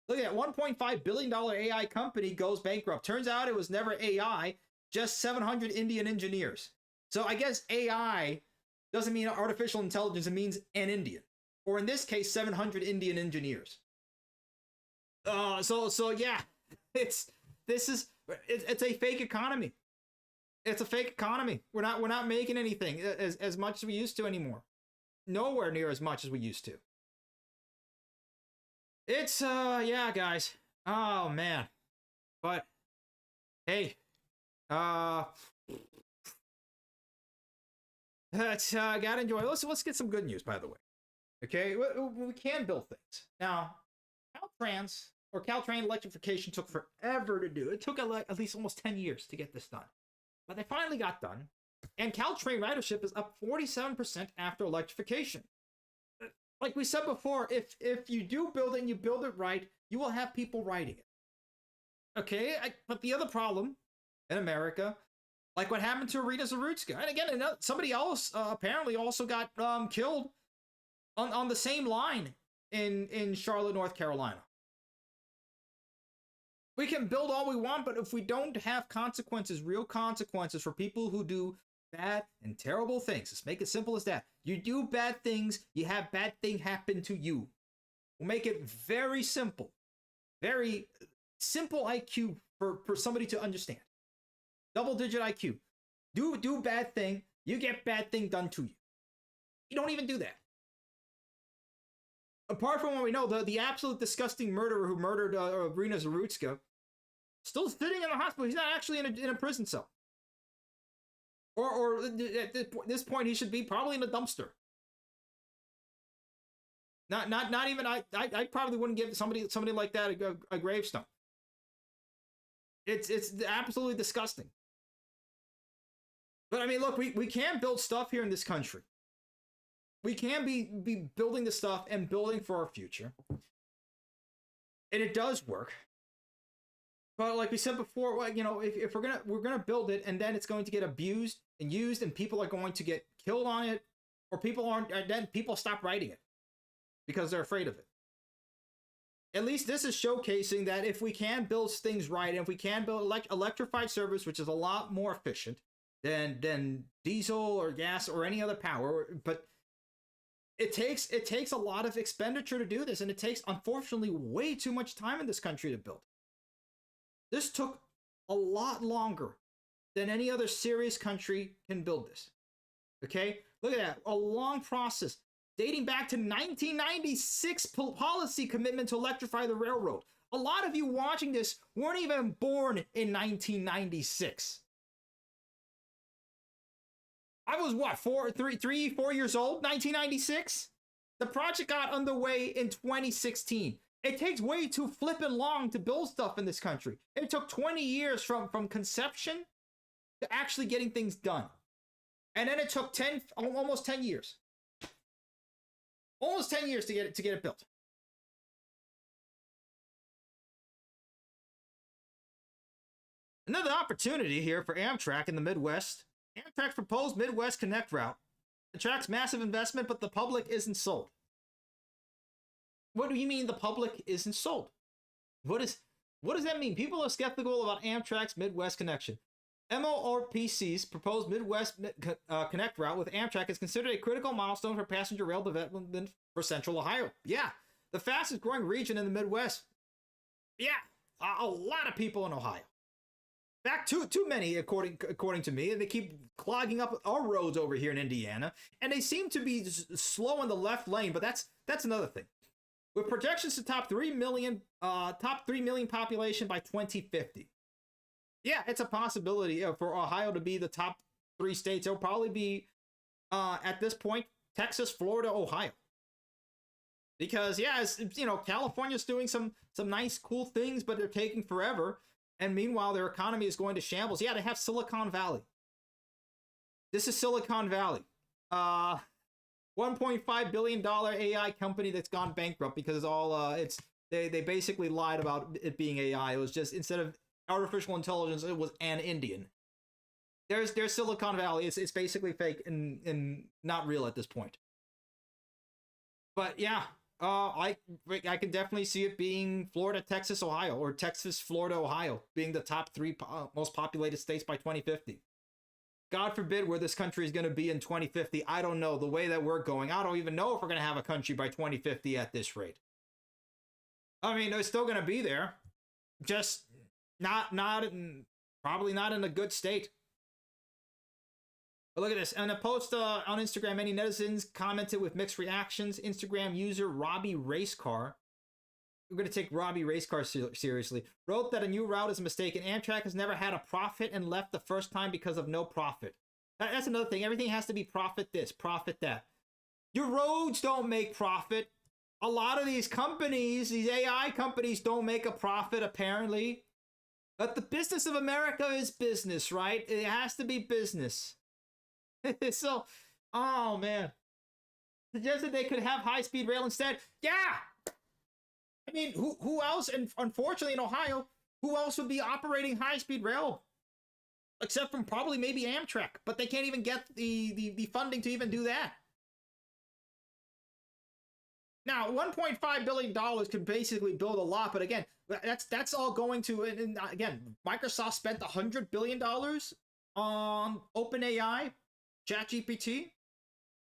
Look at that, $1.5 billion AI company goes bankrupt. Turns out it was never AI, just 700 Indian engineers. So I guess AI doesn't mean artificial intelligence, it means an Indian. Or in this case, 700 Indian engineers. So yeah, it's a fake economy. It's a fake economy. We're not making anything as much as we used to anymore. Nowhere near as much as we used to. It's yeah, guys. Oh man. But hey, gotta enjoy. Let's get some good news, by the way. Okay, we can build things now. Caltrain electrification took forever to do. It took at least almost 10 years to get this done, but they finally got done. And Caltrain ridership is up 47% after electrification. Like we said before, if you do build it and you build it right, you will have people riding it. Okay, but the other problem, in America, like what happened to Rita Zarutska. And again, somebody else apparently also got killed on the same line in Charlotte, North Carolina. We can build all we want, but if we don't have consequences, real consequences for people who do bad and terrible things, let's make it simple as that. You do bad things, you have bad thing happen to you. We'll make it very simple. Very simple IQ for somebody to understand. Double-digit IQ. Do bad thing, you get bad thing done to you. You don't even do that. Apart from what we know, the absolute disgusting murderer who murdered Rina Zarutska, still sitting in the hospital. He's not actually in a prison cell. Or at this point, he should be probably in a dumpster. Not even I probably wouldn't give somebody like that a gravestone. It's absolutely disgusting. But I mean, look, we can build stuff here in this country. We can be building the stuff and building for our future. And it does work. But like we said before, well, you know, if we're gonna build it and then it's going to get abused and used and people are going to get killed on it, or then people stop writing it because they're afraid of it. At least this is showcasing that if we can build things right, and if we can build electrified service, which is a lot more efficient than diesel or gas or any other power, but it takes a lot of expenditure to do this, and it takes, unfortunately, way too much time in this country to build. This took a lot longer than any other serious country can build this. Okay? Look at that. A long process dating back to 1996 policy commitment to electrify the railroad. A lot of you watching this weren't even born in 1996. I was what, 4 years old, 1996? The project got underway in 2016. It takes way too flippin' long to build stuff in this country. It took 20 years from conception to actually getting things done. And then it took almost 10 years. Almost 10 years to get it built. Another opportunity here for Amtrak in the Midwest. Amtrak's proposed Midwest Connect route attracts massive investment, but the public isn't sold. What do you mean the public isn't sold? What does that mean? People are skeptical about Amtrak's Midwest connection. MORPC's proposed Midwest Connect route with Amtrak is considered a critical milestone for passenger rail development for Central Ohio. Yeah, the fastest growing region in the Midwest. Yeah, a lot of people in Ohio. In fact, too many, according to me, and they keep clogging up our roads over here in Indiana, and they seem to be slow in the left lane. But that's another thing. With projections to top 3 million population by 2050. Yeah, it's a possibility for Ohio to be the top 3 states. It'll probably be at this point Texas, Florida, Ohio. Because yeah, you know, California's doing some nice cool things, but they're taking forever. And meanwhile, their economy is going to shambles. Yeah, they have Silicon Valley. This is Silicon Valley. $1.5 billion AI company that's gone bankrupt because it's all they basically lied about it being AI. It was just, instead of artificial intelligence, it was an Indian. There's Silicon Valley. It's basically fake and not real at this point. But yeah, I can definitely see it being Florida, Texas, Ohio, or Texas, Florida, Ohio being the top 3 most populated states by 2050. God forbid where this country is going to be in 2050. I don't know. The way that we're going, I don't even know if we're going to have a country by 2050 at this rate. I mean, it's still going to be there, just probably not in a good state. But look at this. In a post on Instagram, many netizens commented with mixed reactions. Instagram user Robbie Racecar, we're going to take Robbie Racecar seriously, wrote that a new route is a mistake, and Amtrak has never had a profit and left the first time because of no profit. That's another thing. Everything has to be profit this, profit that. Your roads don't make profit. A lot of these companies, these AI companies, don't make a profit, apparently. But the business of America is business, right? It has to be business. So, oh man. Suggested they could have high-speed rail instead. Yeah! I mean, who else, and unfortunately in Ohio, who else would be operating high-speed rail? except from probably maybe Amtrak, but they can't even get the funding to even do that. Now, $1.5 billion could basically build a lot, but again, that's all going to, and again, Microsoft spent $100 billion on OpenAI, ChatGPT.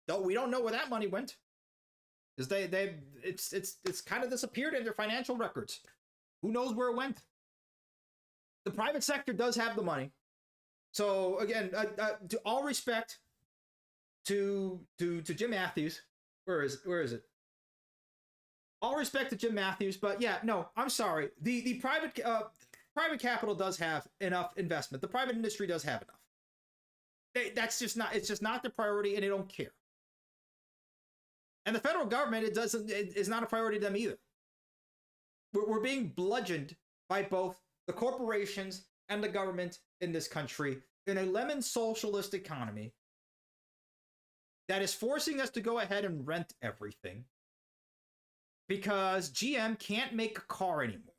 Though we don't know where that money went, because it's kind of disappeared in their financial records. Who knows where it went? The private sector does have the money. So again, to all respect to Jim Matthews, where is it? All respect to Jim Matthews, but yeah, no, I'm sorry. The private capital does have enough investment. The private industry does have enough. That's just not. It's just not their priority, and they don't care. And the federal government, is not a priority to them either. We're being bludgeoned by both the corporations and the government in this country in a lemon socialist economy that is forcing us to go ahead and rent everything because GM can't make a car anymore.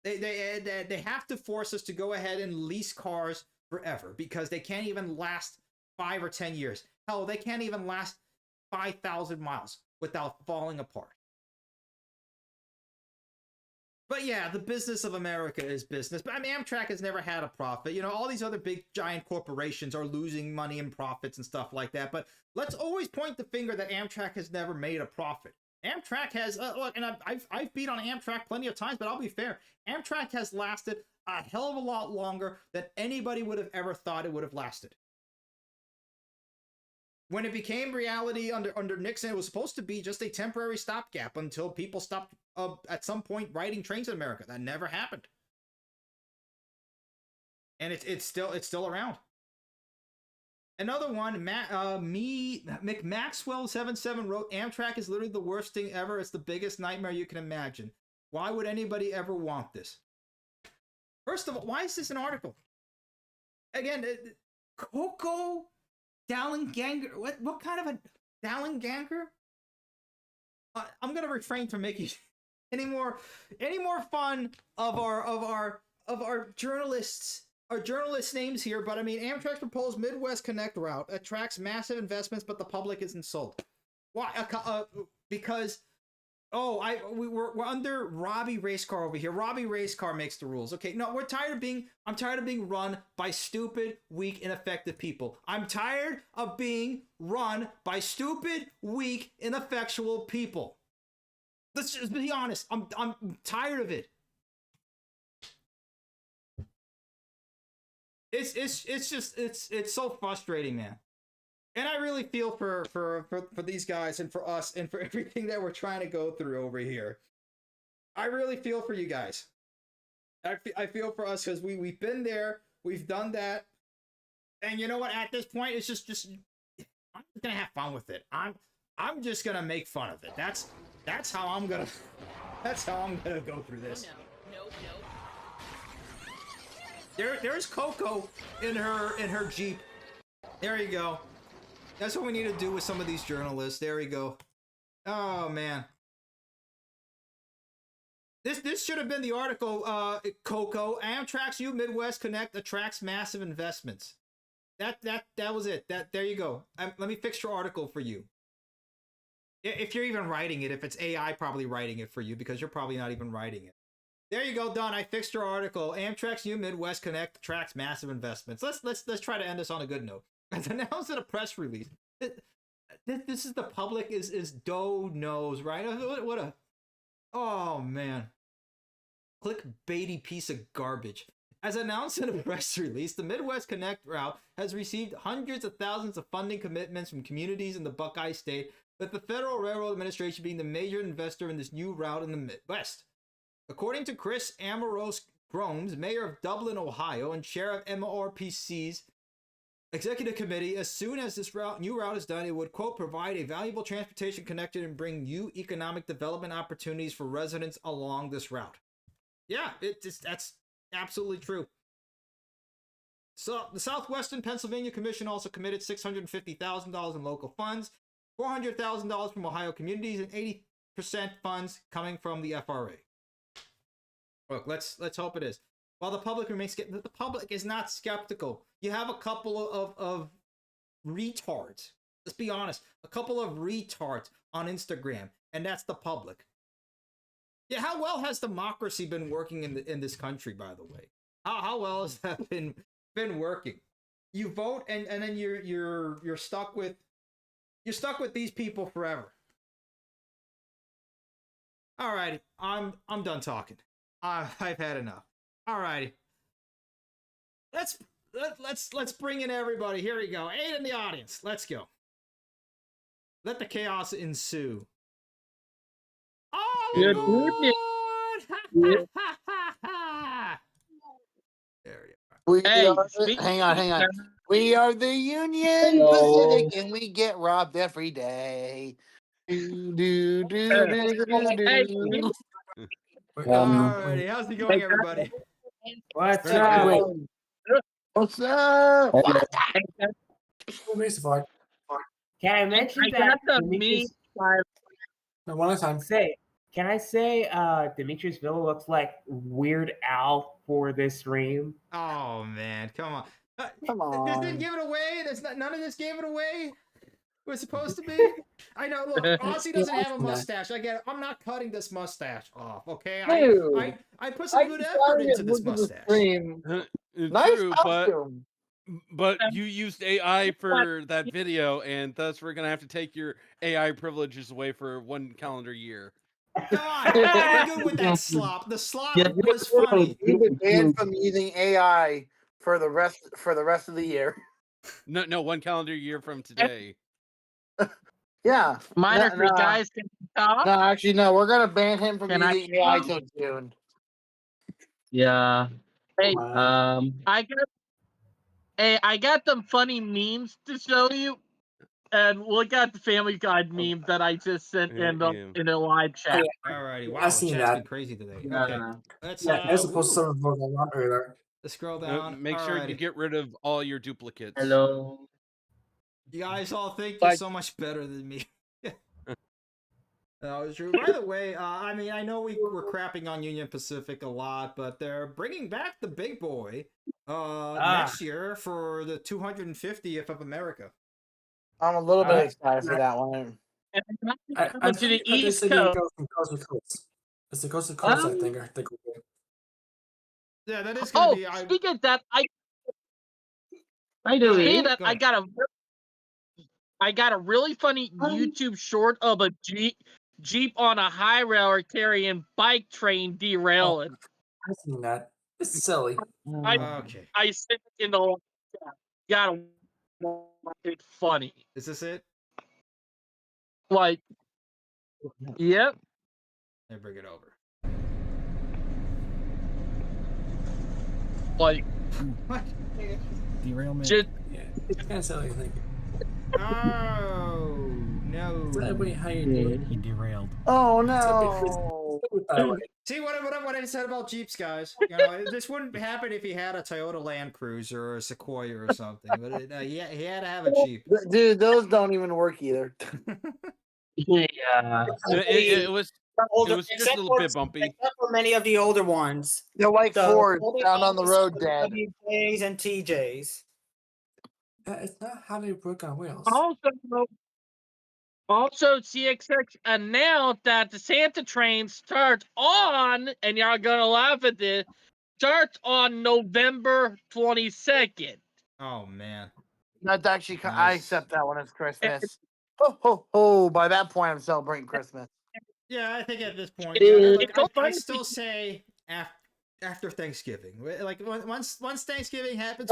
They have to force us to go ahead and lease cars forever because they can't even last 5 or 10 years. Hell, they can't even last 5,000 miles without falling apart. But yeah, the business of America is business. But I mean, Amtrak has never had a profit. You know, all these other big giant corporations are losing money and profits and stuff like that. But let's always point the finger that Amtrak has never made a profit. Amtrak has, look, and I've beat on Amtrak plenty of times, but I'll be fair. Amtrak has lasted a hell of a lot longer than anybody would have ever thought it would have lasted. When it became reality under Nixon, it was supposed to be just a temporary stopgap until people stopped at some point riding trains in America. That never happened, and it's still around. Another one, McMaxwell77 wrote, Amtrak is literally the worst thing ever. It's the biggest nightmare you can imagine. Why would anybody ever want this? First of all, why is this an article? Again, Coco Dallenganger. What kind of a Dallenganger? I'm gonna refrain from making any more fun of our journalists. Our journalist names here, but I mean, Amtrak's proposed Midwest Connect route attracts massive investments, but the public isn't sold. Why? Because we're under Robbie Racecar over here. Robbie Racecar makes the rules. Okay, no, I'm tired of being run by stupid, weak, ineffective people. I'm tired of being run by stupid, weak, ineffectual people. Let's just be honest. I'm tired of it. It's so frustrating, man. And I really feel for these guys and for us and for everything that we're trying to go through over here. I really feel for you guys. I feel for us because we've been there, we've done that, and you know what? At this point, it's just I'm just gonna have fun with it. I'm just gonna make fun of it. That's how I'm gonna go through this. No. There's Coco in her Jeep. There you go. That's what we need to do with some of these journalists. There we go. Oh man. This should have been the article, Coco. Amtrak's U Midwest Connect attracts massive investments. That was it. There you go. Let me fix your article for you. If you're even writing it, if it's AI probably writing it for you, because you're probably not even writing it. There you go, done. I fixed your article. Amtrak's U Midwest Connect attracts massive investments. Let's try to end this on a good note. As announced in a press release, this is the public is dough knows, right? What a oh man, clickbaity piece of garbage. As announced in a press release, the Midwest Connect route has received hundreds of thousands of funding commitments from communities in the Buckeye State, with the Federal Railroad Administration being the major investor in this new route in the Midwest. According to Chris Amorose Gromes, mayor of Dublin, Ohio, and chair of MRPC's executive committee, as soon as this new route is done, it would, quote, provide a valuable transportation connection and bring new economic development opportunities for residents along this route. Yeah, that's absolutely true. So the Southwestern Pennsylvania Commission also committed $650,000 in local funds, $400,000 from Ohio communities, and 80% funds coming from the FRA. Look, let's hope it is. while the public remains skeptical, the public is not skeptical. You have a couple of retards. Let's be honest. A couple of retards on Instagram, and that's the public. Yeah, how well has democracy been working in this country, by the way? How well has that been working? You vote and then you're stuck with these people forever. Alrighty, I'm done talking. I've had enough. Alrighty. Let's bring in everybody. Here we go. 8 in the audience. Let's go. Let the chaos ensue. Oh, Good Lord! There you are. Hang on. We are the Union Pacific, and we get robbed every day. Alrighty, how's it going, everybody? What's up? What's up? Can I mention that? One last time. Can I say Demetrius Villa looks like Weird Al for this stream? Oh man, come on. Come on. This didn't give it away. None of this gave it away. It was supposed to be. I know. Look, Aussie doesn't have a mustache. I get it. I'm not cutting this mustache off. Okay. I put some good effort into this mustache. Nice True, costume. but you used AI for that video, and thus we're gonna have to take your AI privileges away for 1 calendar year. Come on, I'm good with that slop. The slop was funny. You've been banned from using AI for the rest of the year. No, 1 calendar year from today. Yeah. Minor for guys can talk. No, actually, no. We're gonna ban him from Can I using AI talk? till June. Yeah. Hey, I got some funny memes to show you, and look at the Family Guy meme that I just sent in a live chat. Alrighty, wow, I seen chat's that. been crazy today. Okay, let's They're supposed to vote a lot earlier. let's scroll down. Make sure you Alrighty. get rid of all your duplicates. Hello. You guys all think you're so much better than me. That was true. By the way, I mean, I know we're crapping on Union Pacific a lot, but they're bringing back the big boy next year for the 250th of America. I'm a little bit excited for that one. I to the think East City Coast. goes from coast to coast. It's the coast to coast, I think. Yeah, that is going to be. Speaking of that, I got a really funny YouTube short of a Jeep on a high railer carrying bike train derailing. I've seen that. It's silly. Okay. I sent it in the live chat. Gotta watch it funny. Is this it? Like, yep. Let me bring it over. Like, What? Derailment. just It's kind of silly, I think. Oh no! Wait, how you doing? He derailed. Oh no! See what I said about Jeeps, guys. You know, this wouldn't happen if he had a Toyota Land Cruiser or a Sequoia or something. But he had to have a Jeep. Dude, those don't even work either. yeah. It was just a little bit bumpy. Except for many of the older ones. They're like Fords down on the road, Dad. WJs and TJs. It's not how they work on wheels. Also, CXX announced that the Santa train starts on, and y'all gonna laugh at this, starts on November 22nd. Oh man. That's actually I accept that when it's Christmas. Ho ho ho! By that point, I'm celebrating Christmas. Yeah, I think at this point, I still say after Thanksgiving. Like once Thanksgiving happens,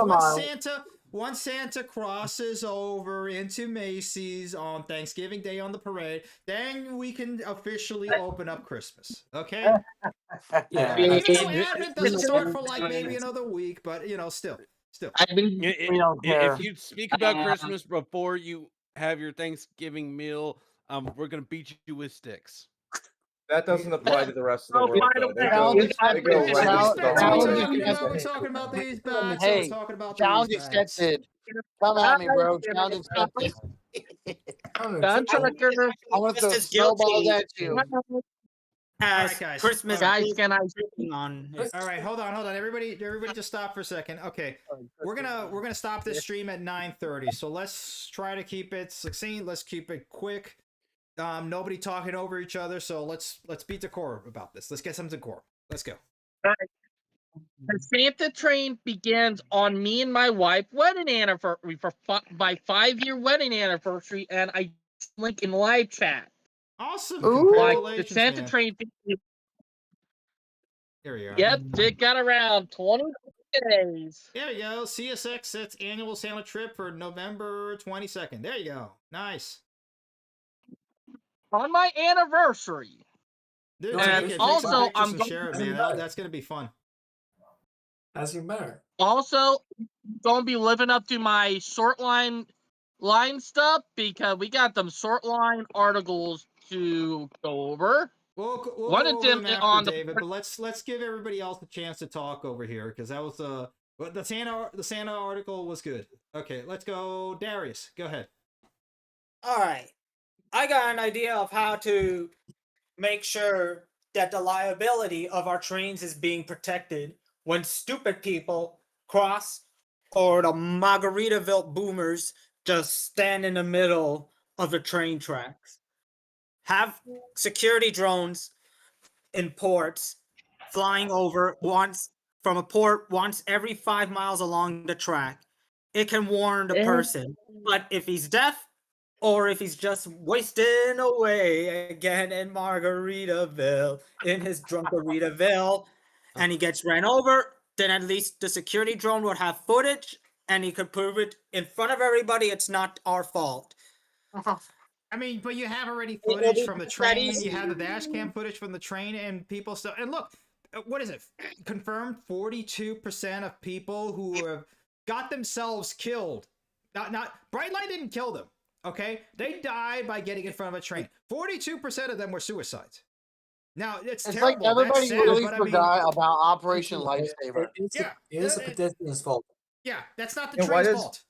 once Santa crosses over into Macy's on Thanksgiving Day on the parade, then we can officially open up Christmas. Okay? Yeah. Advent doesn't start for like maybe another week, but you know, still. If you speak about Christmas before you have your Thanksgiving meal, we're gonna beat you with sticks. That doesn't apply to the rest of the world, though. They go right talking about these bags. Hey, challenge accepted. Come at me, bro. Challenge accepted. I want to throw snowballs at you. has right, guys. Christmas Guys, Eve can I? on. His... All right, hold on. Everybody, just stop for a second. Okay, we're gonna stop this stream at 9:30. So let's try to keep it succinct. Let's keep it quick. Nobody talking over each other. So let's beat the core about this. Let's get something core. Let's go. The Santa train begins on me and my wife wedding anniversary for my 5-year wedding anniversary, and I link in live chat. Awesome! Like Congratulations, the Santa man. train. Here we are. Yep, it got around 20 days. There you go. CSX, that's annual Santa trip for November 22nd. There you go. Nice. On my anniversary. Dude, and take it, also, take some pictures I'm and going share it, to man. That's gonna be fun. As you better. Also, gonna be living up to my short line stuff because we got them short line articles to go over. We'll One go of over them them on after, the David, but let's give everybody else a chance to talk over here because that was but the Santa article was good. Okay, let's go, Darius. Go ahead. All right, I got an idea of how to make sure that the liability of our trains is being protected when stupid people cross or the Margaritaville boomers just stand in the middle of the train tracks. Have security drones in ports flying over once from a port once every 5 miles along the track. It can warn the person, but if he's deaf or if he's just wasting away again in Margaritaville, in his drunkaritaville, and he gets ran over, then at least the security drone would have footage and he could prove it in front of everybody. It's not our fault. I mean, but you have already footage from the train. You have the dash cam footage from the train and people still. And look, what is it? Confirmed 42% of people who have got themselves killed. Not Brightline didn't kill them. Okay, they died by getting in front of a train. 42% of them were suicides. Now it's terrible. Like everybody sad, really but forgot about Operation Lifesaver. Yeah, it is a pedestrian's fault. Yeah, that's not the And train's fault.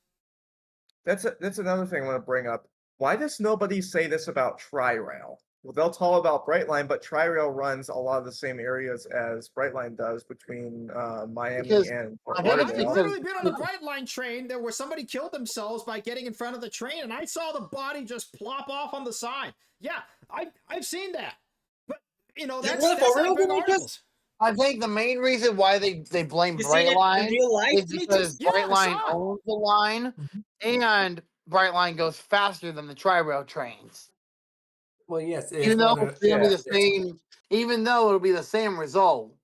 That's another thing I want to bring up. Why does nobody say this about Tri-Rail? Well, they'll talk about Brightline, but Tri-Rail runs a lot of the same areas as Brightline does between Miami and Fort I've Lauderdale. literally been on a Brightline train where somebody killed themselves by getting in front of the train, and I saw the body just plop off on the side. Yeah, I've seen that. But you know that's not big articles. I think the main reason why they blame Brightline is because Brightline owns the line, and Brightline goes faster than the Tri-Rail trains. Well, yes, even though it's gonna be the same, even though it'll be the same result,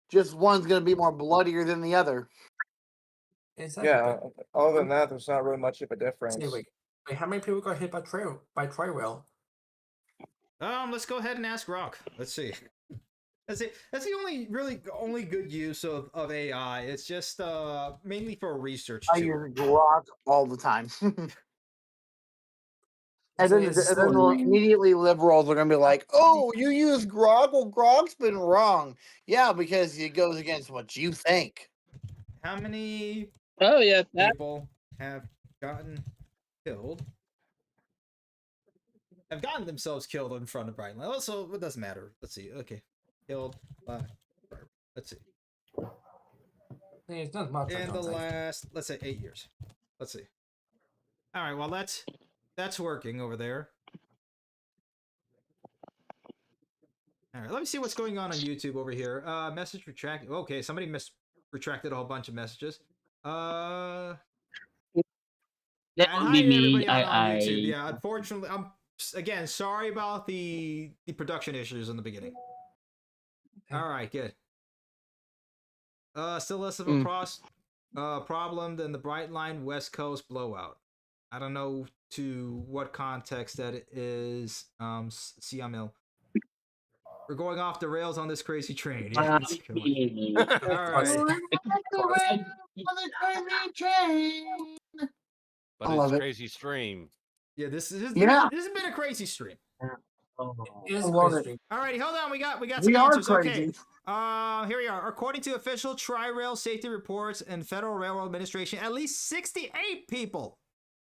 just one's gonna be more bloodier than the other. Exactly. Yeah, other than that, there's not really much of a difference. Wait, how many people got hit by Tri-Rail? Let's go ahead and ask Rock. Let's see. That's the only good use of AI. It's just mainly for research. I use Grok all the time. And then immediately liberals are going to be like, oh, you use Grok? Well, Grok's been wrong. Yeah, because it goes against what you think. How many people have gotten killed? Have gotten themselves killed in front of Brightline. Also, it doesn't matter. Let's see. Okay. Killed by... Let's see. It's not much. In the last, let's say, 8 years. Let's see. All right, well, that's working over there. All right, let me see what's going on YouTube over here. Message retracted. Okay, somebody retracted a whole bunch of messages. That would be me. On YouTube. Yeah, unfortunately, I'm again sorry about the production issues in the beginning. All right, good. Still less of a problem than the Brightline West Coast blowout. I don't know to what context that is. Siamil. We're going off the rails on this crazy train. Yeah, all right. But it's a crazy stream. Yeah, this has been a crazy stream. Alrighty, hold on. We got some answers. Okay. Here we are. According to official Tri-Rail safety reports and Federal Railroad Administration, at least 68 people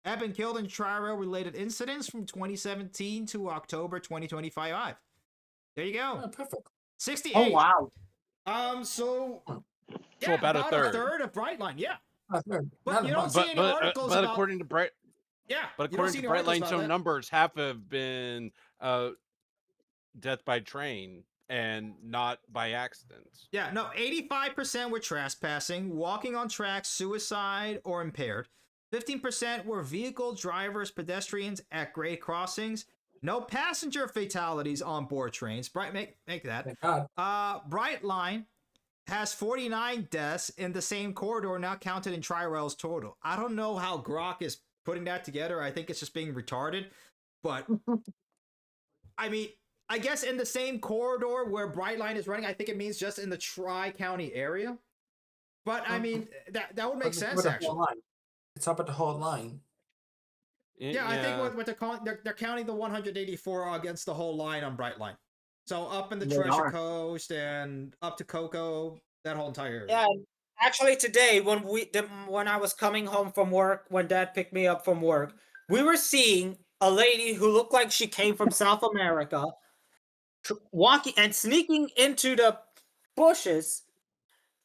have been killed in Tri-Rail related incidents from 2017 to October 2025. There you go. Perfect. 68. Oh wow. So So about a third. a third of Brightline, yeah. Not But not you a don't bunch. see any articles but about. according to Yeah, but you don't according see to any articles Brightline's about own that. numbers, half have been death by train and not by accidents. Yeah, no, 85% were trespassing, walking on tracks, suicide, or impaired. 15% were vehicle drivers, pedestrians at grade crossings. No passenger fatalities on board trains. Make that. Thank God. Brightline has 49 deaths in the same corridor, not counted in Tri-Rail's total. I don't know how Grok is putting that together. I think it's just being retarded. But, I mean, I guess in the same corridor where Brightline is running, I think it means just in the Tri-County area. But, I mean, that would make sense, actually. It's up at the whole line. Yeah, I think what they're calling, they're counting the 184 against the whole line on Brightline. So up in the Treasure Coast and up to Cocoa, that whole entire area. Yeah, actually today when I was coming home from work, when Dad picked me up from work, we were seeing a lady who looked like she came from South America, walking and sneaking into the bushes,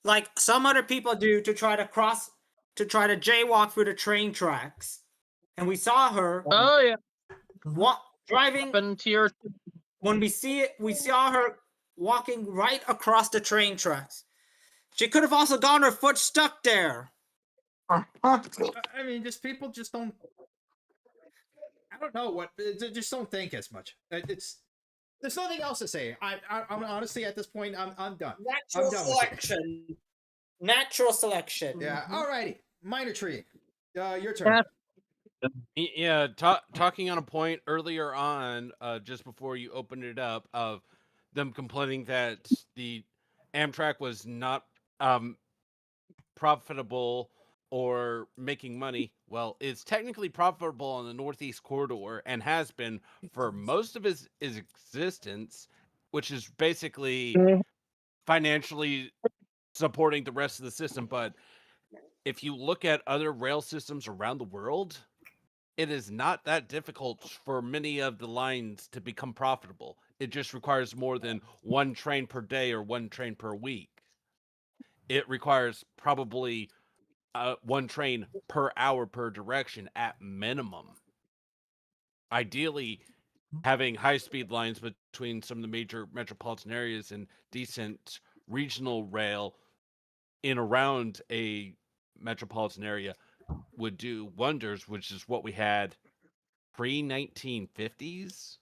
like some other people do, to try to jaywalk through the train tracks. And we saw her. Oh yeah. Driving. When we saw her walking right across the train tracks. She could have also gotten her foot stuck there. I mean, people just don't. I don't know what. They just don't think as much. There's nothing else to say. I'm honestly at this point. I'm done. Natural selection. Natural selection. Yeah. Alrighty. Minor tree. Your turn. Yeah, talking on a point earlier on, just before you opened it up, of them complaining that the Amtrak was not profitable or making money. Well, it's technically profitable on the Northeast Corridor and has been for most of its existence, which is basically financially supporting the rest of the system. But if you look at other rail systems around the world, it is not that difficult for many of the lines to become profitable. It just requires more than one train per day or one train per week. It requires probably one train per hour per direction at minimum. Ideally, having high-speed lines between some of the major metropolitan areas and decent regional rail in around a metropolitan area would do wonders, which is what we had pre-1950s,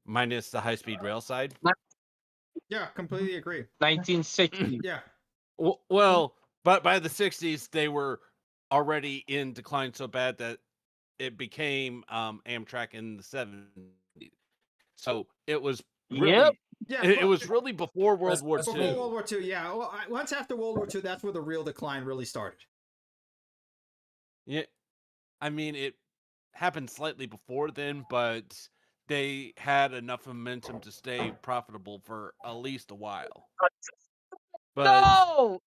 minus the high-speed rail side. Yeah, completely agree. 1960. Yeah. Well, but by the 60s, they were already in decline so bad that it became Amtrak in the 70s. So it was really, it was really before World War II. Before World War II, yeah. Well, once after World War II, that's where the real decline really started. Yeah, I mean, it happened slightly before then, but they had enough momentum to stay profitable for at least a while. But, no!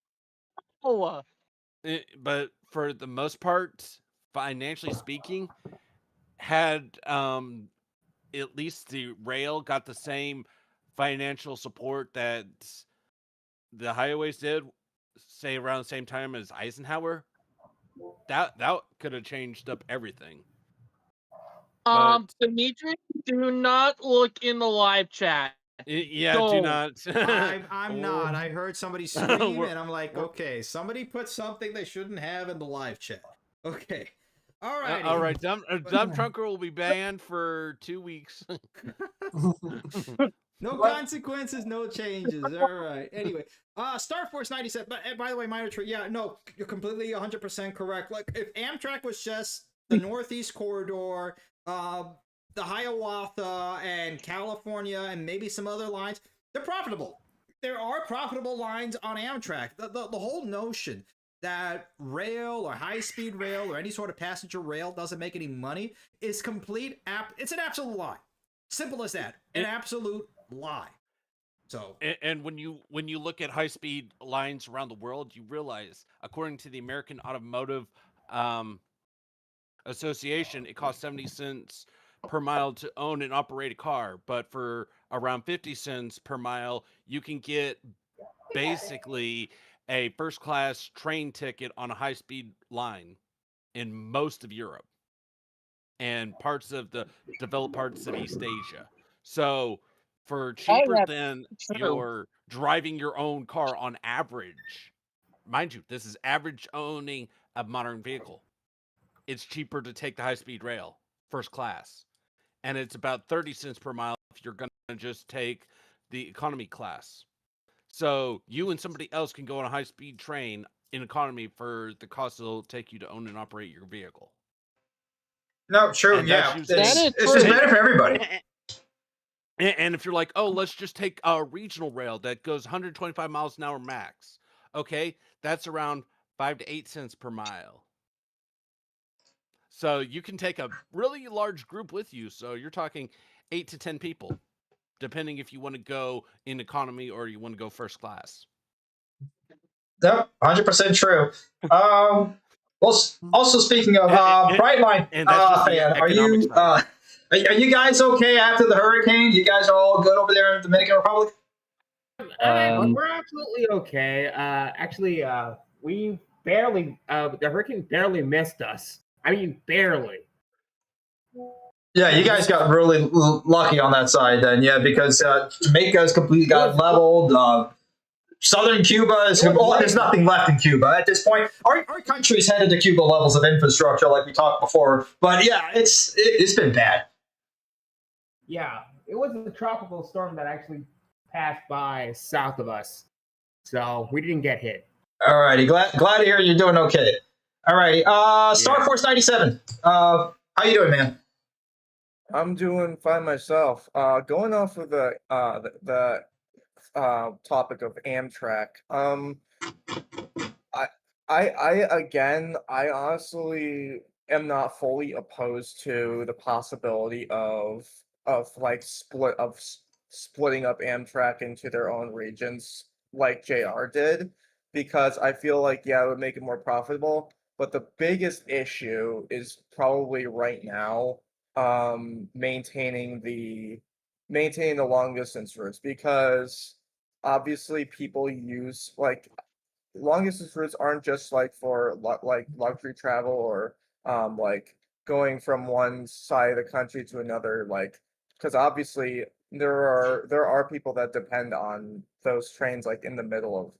But for the most part, financially speaking, had at least the rail got the same financial support that the highways did, say around the same time as Eisenhower, that could have changed up everything. Dimitri, do not look in the live chat. Yeah, do not. I'm not. I heard somebody scream, and I'm like, okay, somebody put something they shouldn't have in the live chat. Okay. All right. All right. Dumb Trunker will be banned for 2 weeks. No consequences, no changes. All right. Anyway, Star Force 97. But by the way, minor tree. Yeah, no, you're completely 100% correct. Like, if Amtrak was just the Northeast Corridor, the Hiawatha and California and maybe some other lines, they're profitable. There are profitable lines on Amtrak. The whole notion that rail or high-speed rail or any sort of passenger rail doesn't make any money is it's an absolute lie. Simple as that. An absolute lie. So and when you look at high-speed lines around the world, you realize, according to the American Automotive Association, it costs 70 cents per mile to own and operate a car, but for around 50 cents per mile, you can get basically a first class train ticket on a high speed line in most of Europe and parts of the developed parts of East Asia. So for cheaper than your driving your own car on average, mind you, this is average owning a modern vehicle. It's cheaper to take the high speed rail, first class. And it's about 30 cents per mile if you're going to just take the economy class. So you and somebody else can go on a high speed train in economy for the cost it'll take you to own and operate your vehicle. No, true. Yeah, it's just better for everybody. And if you're like, oh, let's just take a regional rail that goes 125 miles an hour max. Okay, that's around 5 to 8 cents per mile. So you can take a really large group with you. So you're talking 8 to 10 people, depending if you want to go in economy or you want to go first class. Yep, 100% true. Well, also speaking of Brightline, fan, are you guys okay after the hurricane? You guys are all good over there in the Dominican Republic? We're absolutely okay. Actually, we barely, the hurricane barely missed us. I mean, barely. Yeah, you guys got really lucky on that side then, yeah, because Jamaica's completely got leveled. Southern Cuba is, there's nothing left in Cuba at this point. Our country's headed to Cuba levels of infrastructure like we talked before. But yeah, it's been bad. Yeah, it was a tropical storm that actually passed by south of us. So we didn't get hit. All righty, glad to hear you're doing okay. All righty, Star Force 97. How you doing, man? I'm doing fine myself. Going off of the topic of Amtrak. I honestly am not fully opposed to the possibility of splitting up Amtrak into their own regions like JR did, because I feel like, yeah, it would make it more profitable. But the biggest issue is probably right now maintaining the long distance routes, because obviously people use long distance routes aren't just for luxury travel or going from one side of the country to another, because obviously there are people that depend on those trains in the middle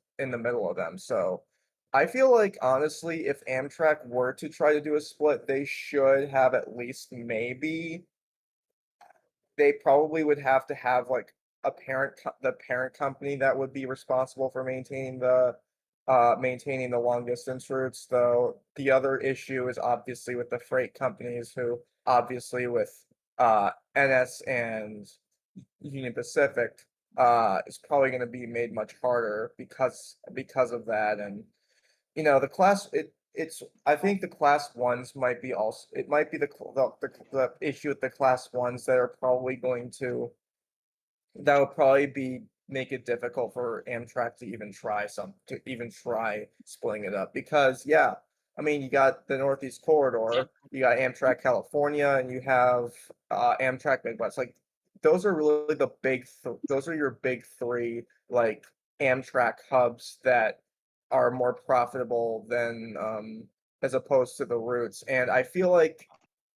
of them. So I feel like, honestly, if Amtrak were to try to do a split, they should have at least maybe they probably would have to have the parent company that would be responsible for maintaining the long distance routes. Though the other issue is obviously with the freight companies, who obviously with NS and Union Pacific is probably going to be made much harder because of that. And the class I think the class ones might be also, it might be the issue with the class ones that are probably that would probably make it difficult for Amtrak to even try splitting it up, because you got the Northeast Corridor, you got Amtrak California, and you have Amtrak Midwest. Those are really those are your big three Amtrak hubs that are more profitable than as opposed to the routes. And I feel like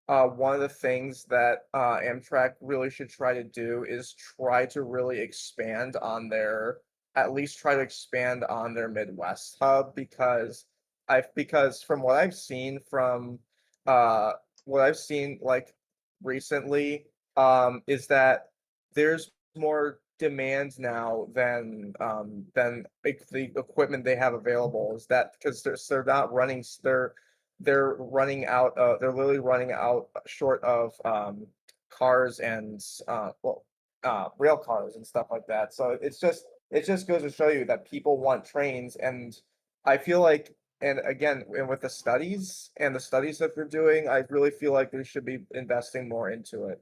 one of the things that Amtrak really should try to do is try to really expand on their Midwest hub, because from what I've seen recently, is that there's more demand now than the equipment they have available. Is that because they're not running, they're running out, they're literally running out short of cars and rail cars and stuff like that. So it just goes to show you that people want trains. And I feel like, and again, and with the studies that they're doing, I really feel like they should be investing more into it.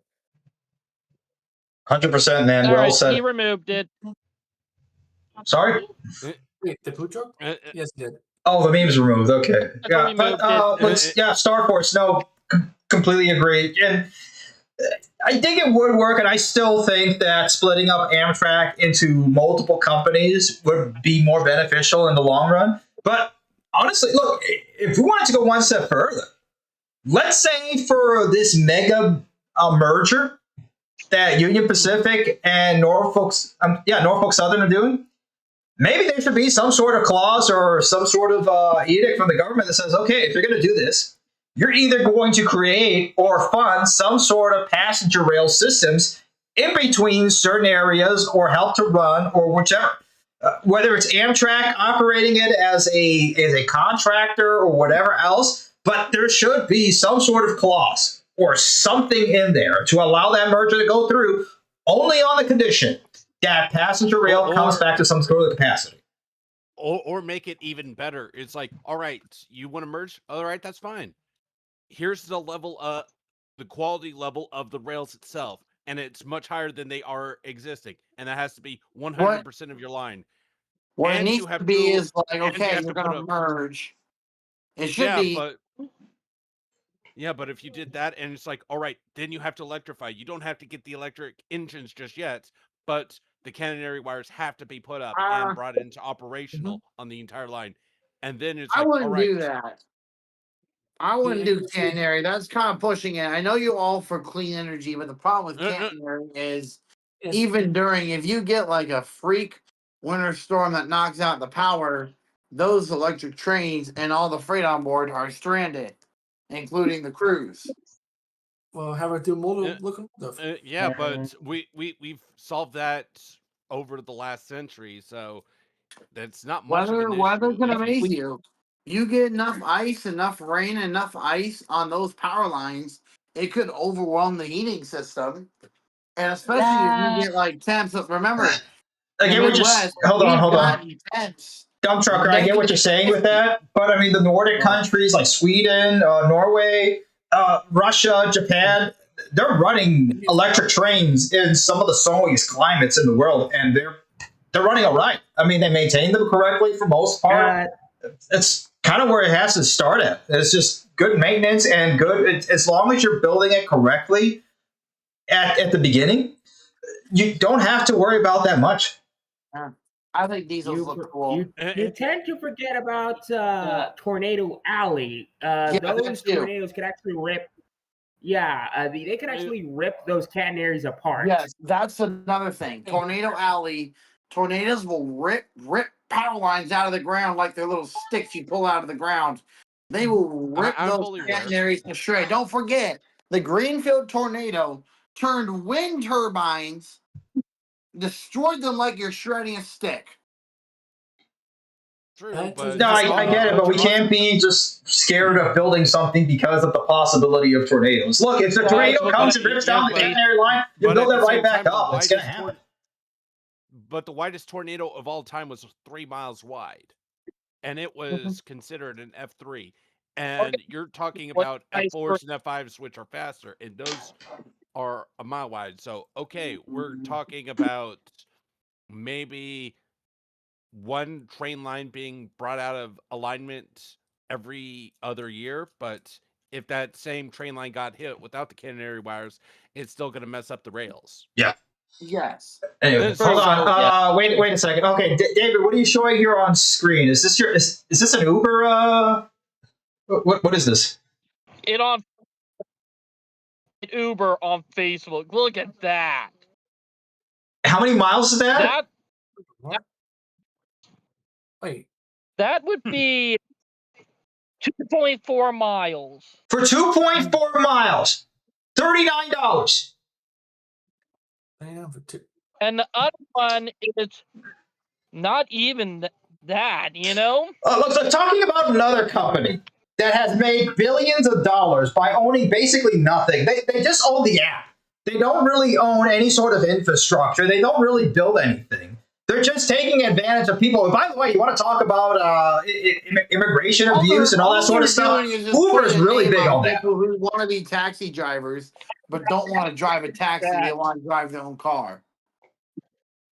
100%, man. All Well right, said. he removed it. Sorry? Wait, the food truck? Yes, he did. Oh, the meme's removed. Okay. Yeah, but Star Force. No, completely agree. And I think it would work, and I still think that splitting up Amtrak into multiple companies would be more beneficial in the long run. But honestly, look, if we wanted to go one step further, let's say for this mega merger that Union Pacific and Norfolk Southern are doing, maybe there should be some sort of clause or some sort of edict from the government that says, okay, if you're going to do this, you're either going to create or fund some sort of passenger rail systems in between certain areas or help to run or whichever. Whether it's Amtrak operating it as a contractor or whatever else, but there should be some sort of clause or something in there to allow that merger to go through only on the condition that passenger rail comes back to some sort of capacity. Or make it even better. It's like, all right, you want to merge? All right, that's fine. Here's the level the quality level of the rails itself, and it's much higher than they are existing, and that has to be 100% of your line. What And it needs you have to be is like, and you okay, have you're to put gonna merge. It should yeah, be. but if you did that, and it's like, all right, then you have to electrify. You don't have to get the electric engines just yet, but the catenary wires have to be put up and brought into operational on the entire line, and then it's I like, all wouldn't right. do that. I wouldn't do catenary. That's kind of pushing it. I know you're all for clean energy, but the problem with catenary is even during, if you get like a freak winter storm that knocks out the power, those electric trains and all the freight on board are stranded, including the crews. Well, have it do modal locomotive. Yeah, but we've solved that over the last century, so that's not much of an issue. Weather's gonna amaze you. You get enough ice, enough rain, enough ice on those power lines, it could overwhelm the heating system. And especially if you get like temps. Remember, I get what you're hold on. Dump trucker, I get what you're saying with that, but I mean the Nordic countries like Sweden, Norway, Russia, Japan, they're running electric trains in some of the snowiest climates in the world, and they're running all right. I mean, they maintain them correctly for most part. It's kind of where it has to start at. It's just good maintenance and good. As long as you're building it correctly at the beginning, you don't have to worry about that much. I think diesels look cool. You tend to forget about Tornado Alley. Those tornadoes could actually rip. Yeah, they could actually rip those catenaries apart. Yes, that's another thing. Tornado Alley, tornadoes will rip power lines out of the ground like they're little sticks you pull out of the ground. They will rip those catenaries to shred. Don't forget, the Greenfield tornado turned wind turbines, destroyed them like you're shredding a stick. True, but no, I get it, but we can't be just scared of building something because of the possibility of tornadoes. Look, if the tornado comes and rips down the catenary line, you build it right back up. It's going to happen. But the widest tornado of all time was 3 miles wide, and it was considered an F3. And you're talking about F4s and F5s, which are faster, and those are a mile wide. So, okay, we're talking about maybe one train line being brought out of alignment every other year, but if that same train line got hit without the catenary wires, it's still going to mess up the rails. Yeah. Yes. Anyway, hold on. Wait a second. Okay, David, what are you showing here on screen? Is this is this an Uber? What is this? Uber on Facebook. Look at that. How many miles is that? Wait. That would be 2.4 miles. For 2.4 miles, $39. And the other one is not even that, you know? Look, talking about another company that has made billions of dollars by owning basically nothing. They just own the app. They don't really own any sort of infrastructure. They don't really build anything. They're just taking advantage of people. And by the way, you want to talk about immigration abuse and all that sort of stuff? Uber is really big on that. People who want to be taxi drivers but don't want to drive a taxi. They want to drive their own car.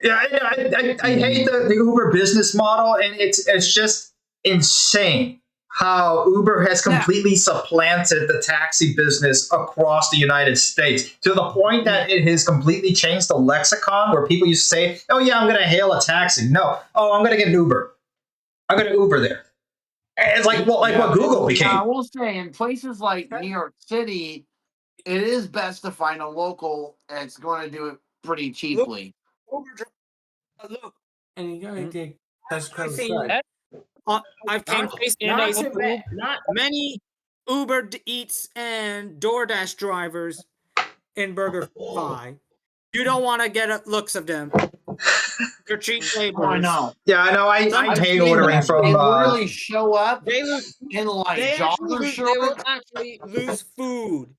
Yeah, I hate the Uber business model, and it's just insane how Uber has completely supplanted the taxi business across the United States to the point that it has completely changed the lexicon where people used to say, oh yeah, I'm going to hail a taxi. No, oh, I'm going to get an Uber. I'm going to Uber there. It's like what Google became. I will say, in places like New York City, it is best to find a local that's going to do it pretty cheaply. Look, and you gotta get that's I've kind seen, I've came face to not face to with bet- not- many Uber Eats and DoorDash drivers in BurgerFi. You don't want to get looks of them. They're cheap laborers. I know. Yeah, I know. I hate ordering from. They really show up They in like they jogger will shorts. actually lose food.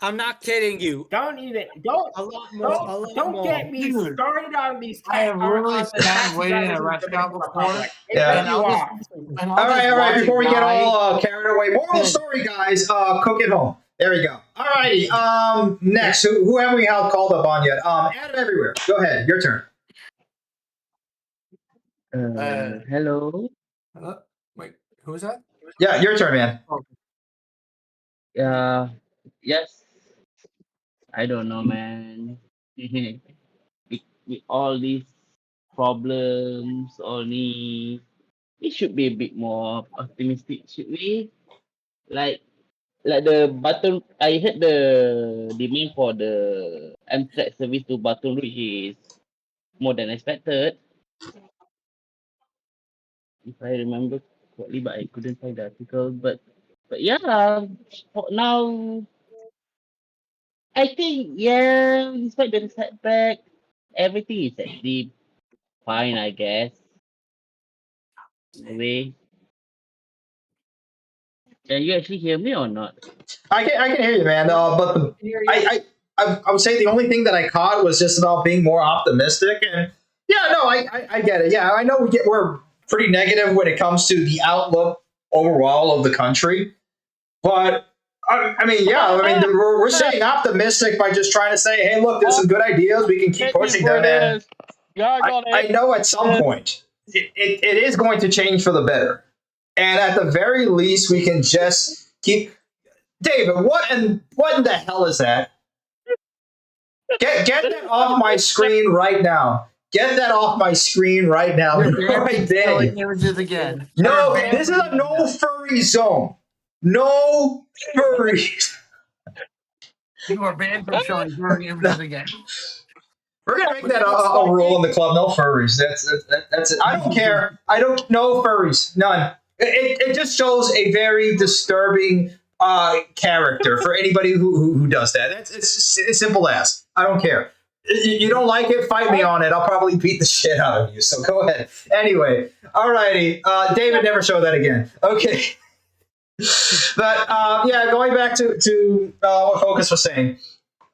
I'm not kidding you. Don't a lot more. Don't get me started on these. I have really sat waiting in a restaurant before. Yeah. You are. All right. Before we get all carried away, moral of the story, guys. Cook at home. There we go. All righty. Next, who haven't we called up on yet? Adam everywhere. Go ahead. Your turn. Hello. Hello? Wait, who is that? Yeah, your turn, man. Yes. I don't know, man. with all these problems, only we should be a bit more optimistic, should we? Like the Baton. I heard the demand for the Amtrak service to Baton Rouge is more than expected. If I remember correctly, but I couldn't find the article. But yeah, for now, I think despite the setback, everything is actually fine, I guess. Anyway, can you actually hear me or not? I can hear you, man. But I would say the only thing that I caught was just about being more optimistic. And yeah, no, I get it. Yeah, I know we're pretty negative when it comes to the outlook overall of the country, but we're staying optimistic by just trying to say, hey, look, there's some good ideas. We can keep pushing them. And I know at some point it is going to change for the better. And at the very least, we can just keep. David, what in the hell is that? Get that off my screen right now. Get that off my screen right now. Right there. Images again. No, this is a no furry zone. No furries. You are banned from showing furry images again. We're gonna make that a rule in the club. No furries. That's it. I don't care. No furries. None. It just shows a very disturbing character for anybody who does that. It's as simple as. I don't care. You don't like it? Fight me on it. I'll probably beat the shit out of you. So go ahead. Anyway, alrighty. David, never show that again. Okay. But going back to what Focus was saying.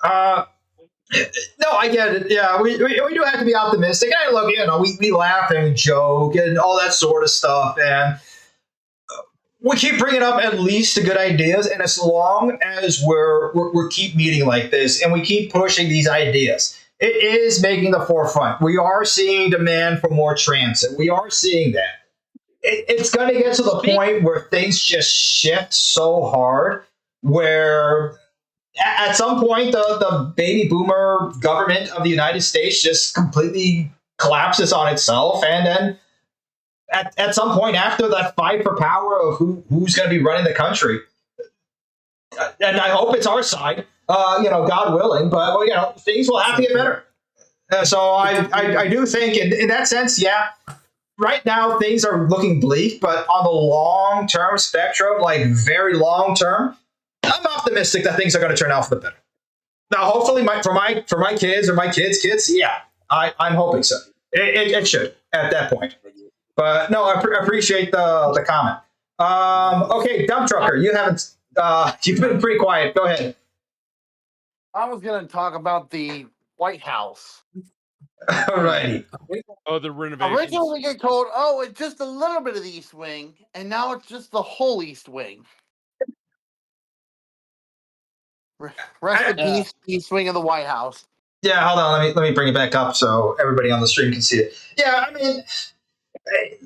No, I get it. Yeah, we do have to be optimistic. And look, we laugh and joke and all that sort of stuff, and we keep bringing up at least the good ideas. And as long as we're keep meeting like this and we keep pushing these ideas, it is making the forefront. We are seeing demand for more transit. We are seeing that. It's going to get to the point where things just shift so hard where at some point the baby boomer government of the United States just completely collapses on itself. And then at some point after that fight for power of who's going to be running the country, and I hope it's our side, God willing, but things will have to get better. So I do think in that sense, yeah, right now things are looking bleak, but on the long-term spectrum, like very long-term, I'm optimistic that things are going to turn out for the better. Now, hopefully for my kids or my kids, yeah, I'm hoping so. It should at that point. But no, I appreciate the comment. Okay, dump trucker, you haven't. You've been pretty quiet. Go ahead. I was going to talk about the White House. Alrighty. Oh, the renovation. Originally, we get told, "Oh, it's just a little bit of the East Wing," and now it's just the whole East Wing. Rest in peace, East Wing of the White House. Yeah, hold on. Let me bring it back up so everybody on the stream can see it. Yeah, I mean,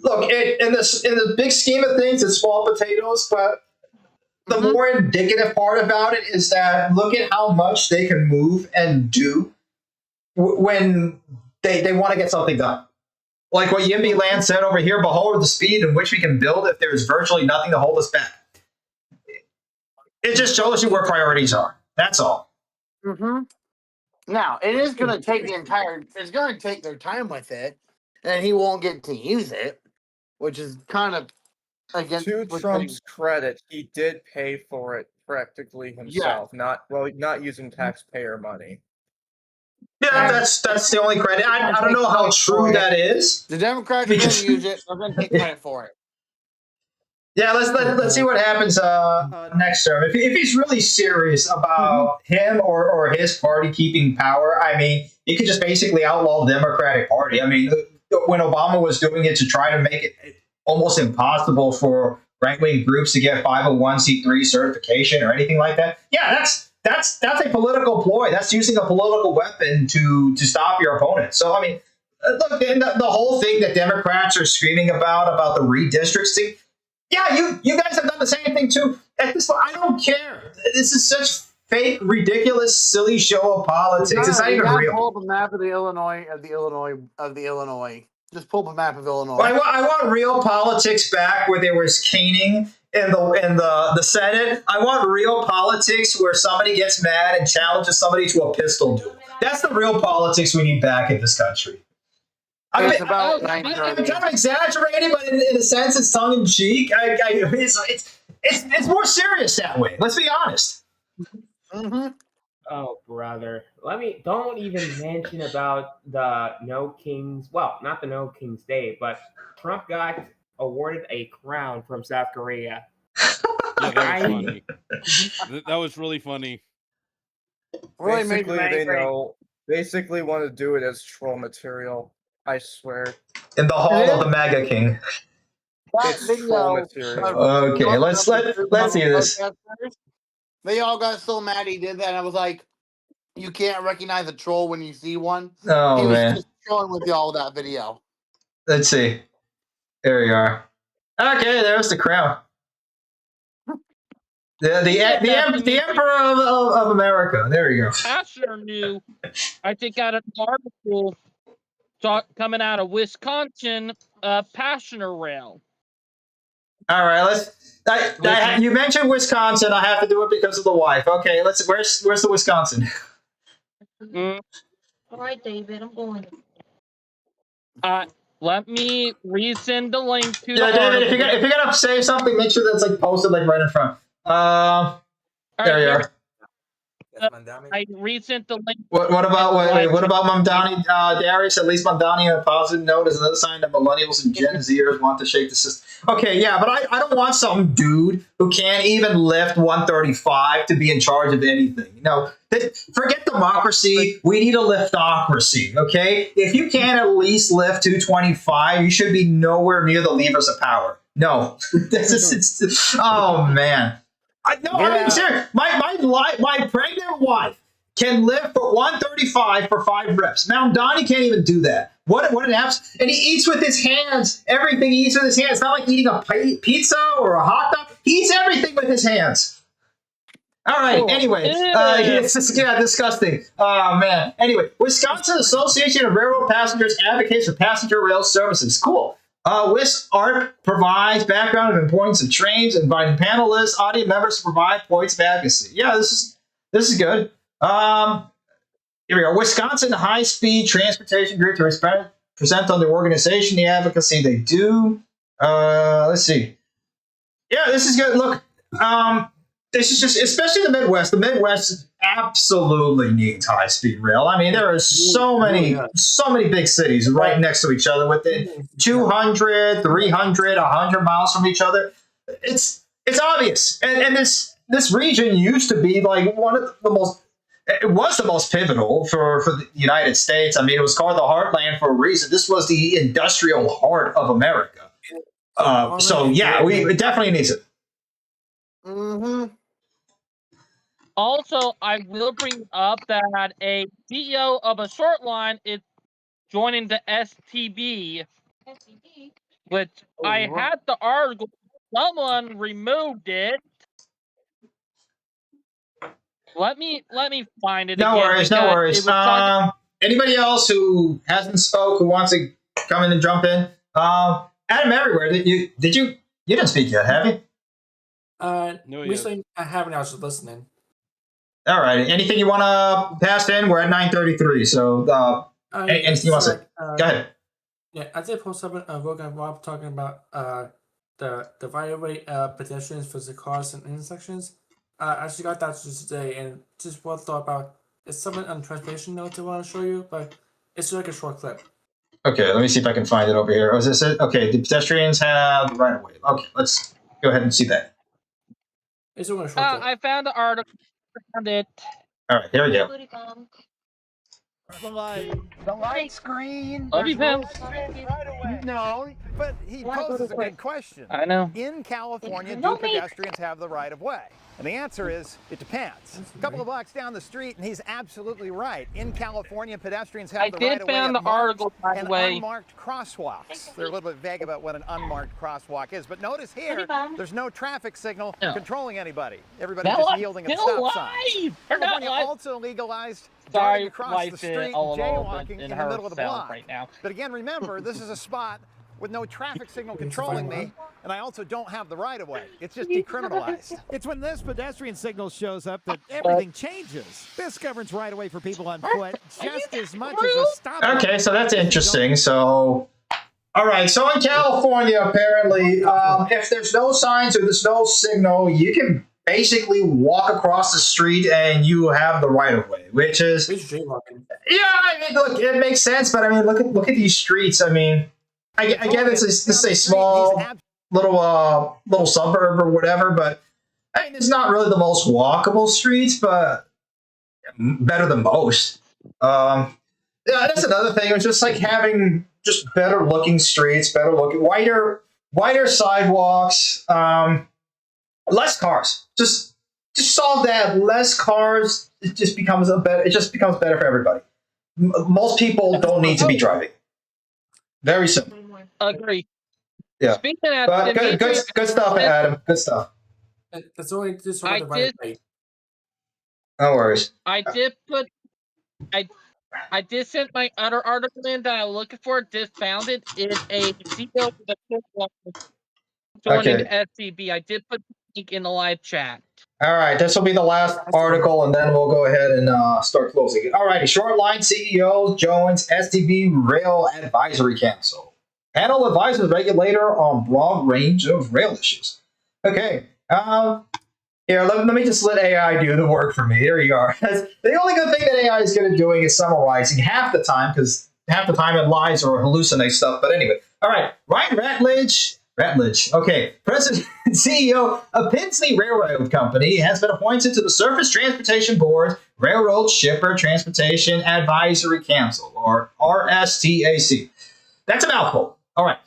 look, in the big scheme of things, it's small potatoes, but the more indicative part about it is that look at how much they can move and do when they want to get something done. Like what Yimby Land said over here, behold the speed in which we can build if there's virtually nothing to hold us back. It just shows you where priorities are. That's all. Now, it is going to take it's going to take their time with it, and he won't get to use it, which is kind of against. To Trump's credit, he did pay for it practically himself, not using taxpayer money. Yeah, that's the only credit. I don't know how true that is. The Democrats are going to use it. They're going to take credit for it. Yeah, let's see what happens next term. If he's really serious about him or his party keeping power, I mean, you could just basically outlaw the Democratic Party. I mean, when Obama was doing it to try to make it almost impossible for right-wing groups to get 501c3 certification or anything like that, yeah, that's a political ploy. That's using a political weapon to stop your opponent. So, I mean, look, the whole thing that Democrats are screaming about the redistricting, yeah, you guys have done the same thing too. At this point, I don't care. This is such fake, ridiculous, silly show of politics. It's not even real. Pull up a map of the Illinois. Just pull up a map of Illinois. I want real politics back where there was caning in the Senate. I want real politics where somebody gets mad and challenges somebody to a pistol duel. That's the real politics we need back in this country. I'm kind of exaggerating, but in a sense, it's tongue in cheek. It's more serious that way. Let's be honest. Oh, brother. Don't even mention about the No Kings. Well, not the No Kings Day, but Trump got awarded a crown from South Korea. Yeah, that was funny. That was really funny. Basically want to do it as troll material. I swear. In the hall of the MAGA King. It's troll material. Okay, let's see this. They all got so mad he did that, and I was like, you can't recognize a troll when you see one. Oh, he was man. just showing with y'all that video. Let's see. There we are. Okay, there's the crown. The Emperor of America. There you go. Pastor knew. I think out of an article coming out of Wisconsin, Passioner Rail. All right, you mentioned Wisconsin. I have to do it because of the wife. Okay, where's the Wisconsin? All right, David, I'm going. Let me resend the link to the David, if you're gonna say something, make sure that's posted right in front. There you are. I resent the link. What about Mamdani, Darius? At least Mamdani, on a positive note, is another sign that millennials and Gen Zers want to shake the system. Okay, yeah, but I don't want some dude who can't even lift 135 to be in charge of anything. Forget democracy. We need a liftocracy, okay? If you can't at least lift 225, you should be nowhere near the levers of power. No. Oh, man. I'm being serious. My pregnant wife can lift for 135 for 5 reps. Mount Donnie can't even do that. What an abs! And he eats with his hands. Everything he eats with his hands. It's not like eating a pizza or a hot dog. He eats everything with his hands. All right. Anyway, it's just disgusting. Oh man. Anyway, Wisconsin Association of Railroad Passengers advocates for passenger rail services. Cool. WISARP provides background and importance of trains, inviting panelists, audience members to provide points of advocacy. Yeah, this is good. Here we go. Wisconsin High Speed Transportation Group to present on their organization, the advocacy they do. Let's see. Yeah, this is good. Look, this is just, especially the Midwest. The Midwest absolutely needs high speed rail. I mean, there are so many big cities right next to each other within 200, 300, 100 miles from each other. It's obvious. And this region used to be one of the most. It was the most pivotal for the United States. I mean, it was called the Heartland for a reason. This was the industrial heart of America. So yeah, it definitely needs it. Also, I will bring up that a CEO of a short line is joining the STB. which I had the article. Someone removed it. Let me find it. No again worries, no because it worries. was talking- Anybody else who hasn't spoke who wants to come in and jump in? Adam everywhere. You didn't speak yet, have you? No, Recently, I haven't. I was just listening. All right. Anything you want to pass in? We're at 9:33. So anything you want to say? Go ahead. Yeah, I did post something Rogan Rob talking about the right-of-way pedestrians for the cars and intersections. I actually got that just today, and just what I thought about it's something on transportation notes I want to show you, but it's like a short clip. Okay, let me see if I can find it over here. Oh, is this it? Okay, the pedestrians have the right of way. Okay, let's go ahead and see that. It's only a short clip. I found the article. Found it. All right, here we go. The light screen. Love you, Pam. No, but he poses a good question. I know. In California, do pedestrians have the right of way? And the answer is, it depends. A couple of blocks down the street, and he's absolutely right. In California, pedestrians have the right of way found at the article, by the and way. unmarked crosswalks. They're a little bit vague about what an unmarked crosswalk is, but notice here, there's no traffic signal controlling anybody. Everybody's just yielding at stop signs. California also legalized darting across the street and jaywalking in the middle of the block. Right now. But again, remember, this is a spot with no traffic signal controlling me, and I also don't have the right of way. It's just decriminalized. It's when this pedestrian signal shows up that everything changes. This governs right of way for people on foot just as much as a stop. Okay, so that's interesting. So, all right. So in California, apparently, if there's no signs or there's no signal, you can basically walk across the street and you have the right of way, which is I mean, look, it makes sense, but I mean, look at these streets. I mean, I get this is a small little suburb or whatever, but I mean, it's not really the most walkable streets, but better than most. Yeah, that's another thing. It was just like having just better looking streets, better looking, wider sidewalks, less cars. Just solve that. Less cars. It just becomes better for everybody. Most people don't need to be driving. Very simple. Agree. Yeah. Speaking of but good stuff, Adam. Good stuff. That's only just sort of the right way. No worries. I did send my other article in that I was looking for. Just found it. It's a CEO with a joining the SCB. I did put the link in the live chat. All right, this will be the last article, and then we'll go ahead and start closing it. All righty, short line CEO joins STB Rail Advisory Council. Panel advises regulator on broad range of rail issues. Okay, here, let me just let AI do the work for me. Here you are. The only good thing that AI is good at doing is summarizing half the time, because half the time it lies or hallucinates stuff. But anyway, all right, Ryan Ratledge, okay, President and CEO of Pinsley Railroad Company, has been appointed to the Surface Transportation Board Railroad Shipper Transportation Advisory Council, or RSTAC. That's a mouthful. All right.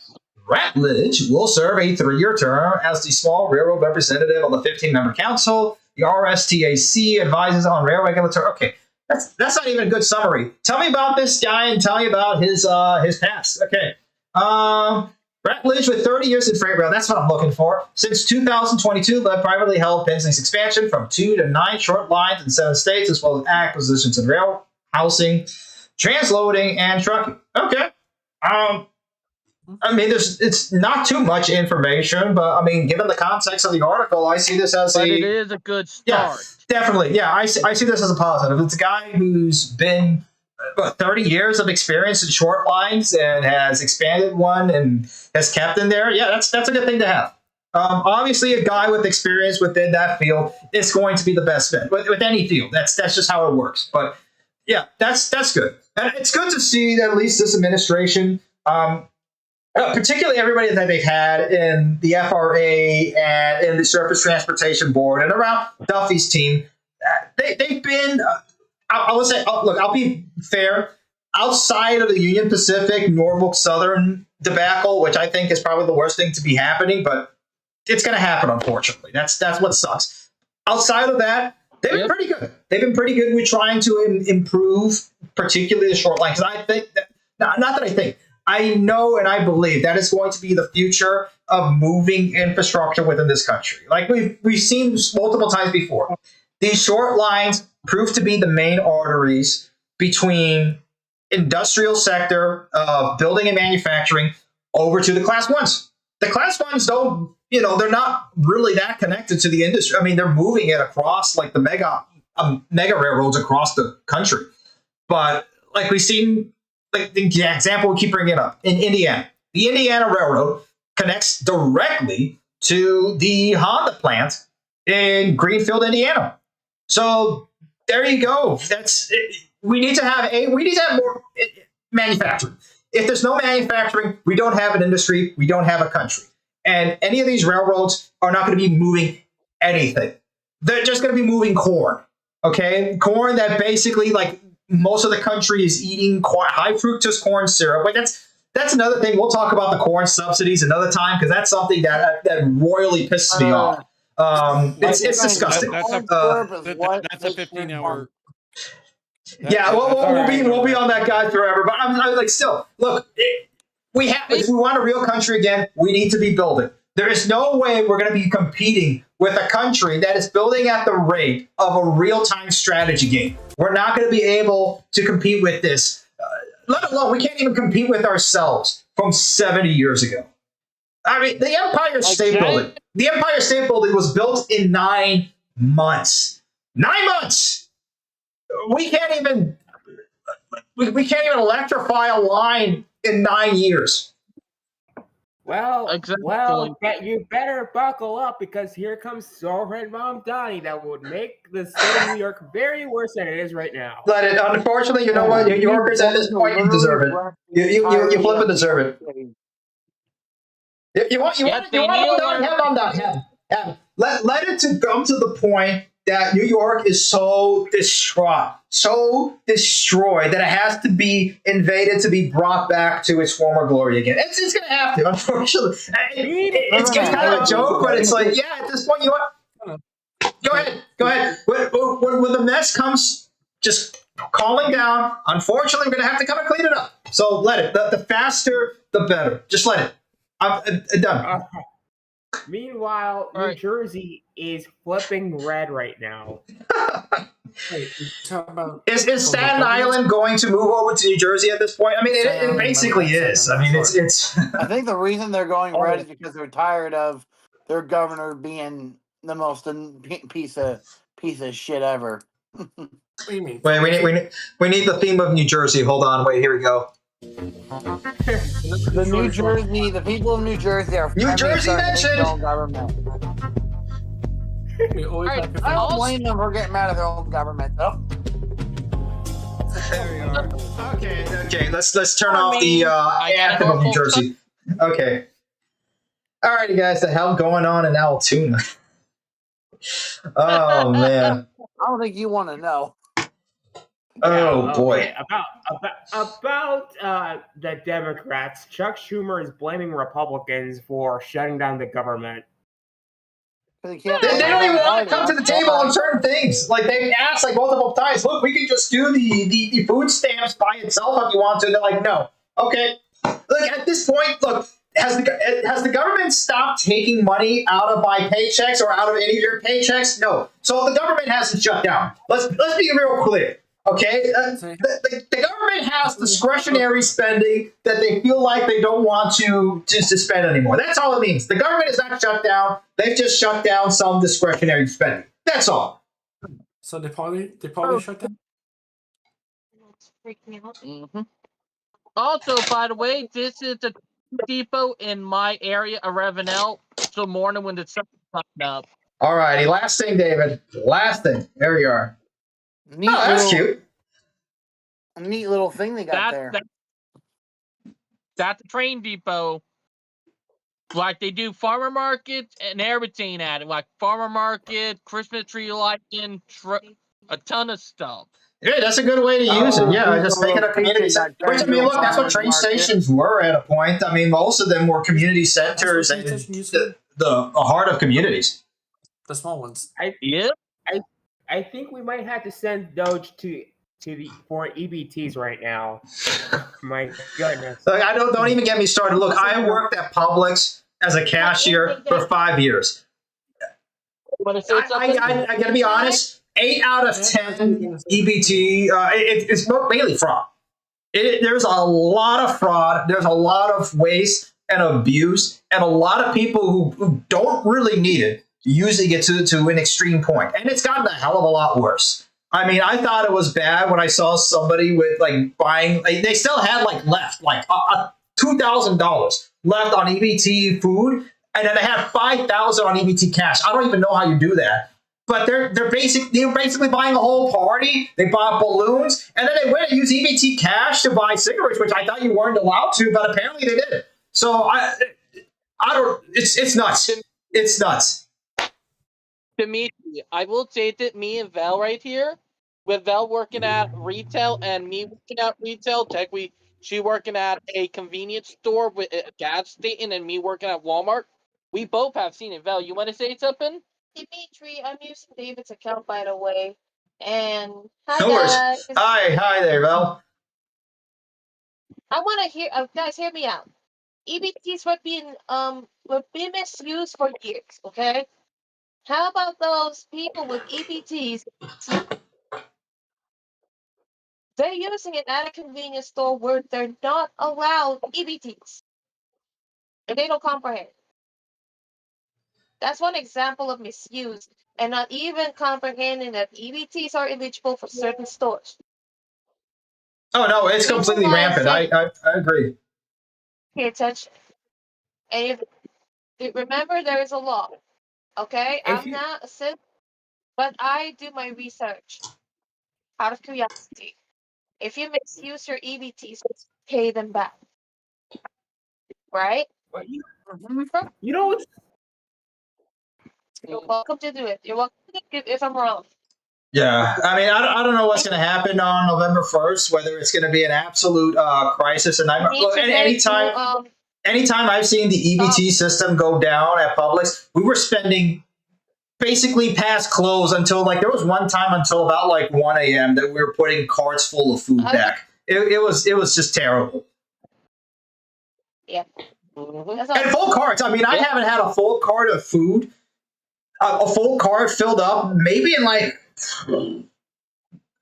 Ratledge will serve a 3-year term as the small railroad representative on the 15-member council. The RSTAC advises on rail regulatory. Okay, that's not even a good summary. Tell me about this guy and tell me about his past. Okay. Ratledge, with 30 years in freight rail, that's what I'm looking for. Since 2022, led privately held Pinsley's expansion from 2 to 9 short lines in 7 states, as well as acquisitions in rail, housing, transloading, and trucking. Okay. I mean, it's not too much information, but I mean, given the context of the article, I see this as it is a good start. Yeah, definitely. Yeah, I see this as a positive. It's a guy who's been 30 years of experience in short lines and has expanded one and has kept in there. Yeah, that's a good thing to have. Obviously, a guy with experience within that field is going to be the best fit with any field. That's just how it works. But yeah, that's good. And it's good to see at least this administration. Particularly everybody that they've had in the FRA and in the Surface Transportation Board and around Duffy's team, they've been, I would say, look, I'll be fair, outside of the Union Pacific, Norfolk Southern debacle, which I think is probably the worst thing to be happening, but it's going to happen, unfortunately. That's what sucks. Outside of that, they've been pretty good. They've been pretty good with trying to improve, particularly the short line, because I think that, not that I think, I know and I believe that is going to be the future of moving infrastructure within this country. Like we've seen multiple times before. These short lines prove to be the main arteries between industrial sector of building and manufacturing over to the class ones. The class ones don't, they're not really that connected to the industry. I mean, they're moving it across like the mega railroads across the country. But like we've seen, like the example we keep bringing up in Indiana, the Indiana Railroad connects directly to the Honda plant in Greenfield, Indiana. So there you go. We need to have more manufacturing. If there's no manufacturing, we don't have an industry, we don't have a country. And any of these railroads are not going to be moving anything. They're just going to be moving corn. Okay, corn that basically like most of the country is eating high fructose corn syrup. Like that's another thing. We'll talk about the corn subsidies another time because that's something that royally pisses me off. It's disgusting. That's a 15-hour. Yeah, we'll be on that guy forever. But I'm like, still, look, if we want a real country again, we need to be building. There is no way we're going to be competing with a country that is building at the rate of a real-time strategy game. We're not going to be able to compete with this. Let alone, we can't even compete with ourselves from 70 years ago. I mean, the Empire State Building. The Empire State Building was built in 9 months. 9 months. We can't even electrify a line in 9 years. Well, you better buckle up because here comes Soren Mamdani that would make the state of New York very worse than it is right now. But unfortunately, you know what? New Yorkers at this point, you deserve it. You flip and deserve it. You want Mamdani? Let it to come to the point that New York is so distraught, so destroyed that it has to be invaded to be brought back to its former glory again. It's going to have to, unfortunately. It's kind of a joke, but it's like, yeah, at this point, you know what? Go ahead. When the mess comes, just calming down, unfortunately, we're going to have to come and clean it up. So let it. The faster, the better. Just let it. I'm done. Meanwhile, New Jersey is flipping red right now. Is Staten Island going to move over to New Jersey at this point? I mean, it basically is. I mean, it's. I think the reason they're going red is because they're tired of their governor being the most piece of shit ever. What do you mean? Wait, we need the theme of New Jersey. Hold on, wait, here we go. The people of New Jersey are New Jersey mentioned. Their own government. I don't blame them for getting mad at their own government, though. There we are. Okay. Let's turn off the anthem of New Jersey. Okay. All right, you guys. The hell going on in Altoona? Oh man. I don't think you want to know. Oh boy. About the Democrats, Chuck Schumer is blaming Republicans for shutting down the government. They don't even want to come to the table on certain things. Like they've asked like multiple times, look, we can just do the food stamps by itself if you want to. And they're like, no. Okay. Like at this point, look, has the government stopped taking money out of my paychecks or out of any of your paychecks? No. So the government hasn't shut down. Let's be real clear. Okay, the government has discretionary spending that they feel like they don't want to spend anymore. That's all it means. The government is not shut down. They've just shut down some discretionary spending. That's all. So they probably shut down. Mm-hmm. Also, by the way, this is the depot in my area of Ravenel. So morning when the sun comes up. All righty, last thing, David. Last thing. There you are. That's cute. A neat little thing they got there. That's the train depot. Like they do farmer markets and everything at it. Like farmer market, Christmas tree lighting, a ton of stuff. Yeah, that's a good way to use it. Yeah, just make it a community center. Which, I mean, look, that's what train stations were at a point. I mean, most of them were community centers and the heart of communities. The small ones. I think we might have to send Doge to for EBTs right now. My goodness. Look, I don't even get me started. Look, I worked at Publix as a cashier for 5 years. I got to be honest. 8 out of 10 EBT. It's mainly fraud. There's a lot of fraud. There's a lot of waste and abuse, and a lot of people who don't really need it using it to an extreme point. And it's gotten a hell of a lot worse. I mean, I thought it was bad when I saw somebody with like buying. They still had like left like $2,000 left on EBT food, and then they had $5,000 on EBT cash. I don't even know how you do that. But they're basically buying a whole party. They bought balloons, and then they went and used EBT cash to buy cigarettes, which I thought you weren't allowed to, but apparently they did. So I don't. It's nuts. It's nuts. Dimitri, I will say that me and Val right here, with Val working at retail and me working at retail, she working at a convenience store with a gas station and me working at Walmart, we both have seen it. Val, you want to say something? Dimitri, I'm using David's account, by the way. And hi, No worries. guys. Hi there, Val. I want to hear, guys, hear me out. EBTs were being misused for years. Okay, how about those people with EBTs? They're using it at a convenience store where they're not allowed EBTs, and they don't comprehend. That's one example of misuse, and not even comprehending that EBTs are eligible for certain stores. Oh no, it's completely rampant. I agree. Pay attention. And remember, there is a law. Okay, I'm not a citizen, but I do my research out of curiosity. If you misuse your EBTs, pay them back. Right? You know. You're welcome to do it. You're welcome to do it if I'm wrong. Yeah, I mean, I don't know what's going to happen on November 1st, whether it's going to be an absolute crisis. And anytime I've seen the EBT system go down at Publix, we were spending basically past close until like there was one time until about like 1 a.m. that we were putting carts full of food back. It was just terrible. Yeah. And full carts. I mean, I haven't had a full cart of food, a full cart filled up, maybe in like,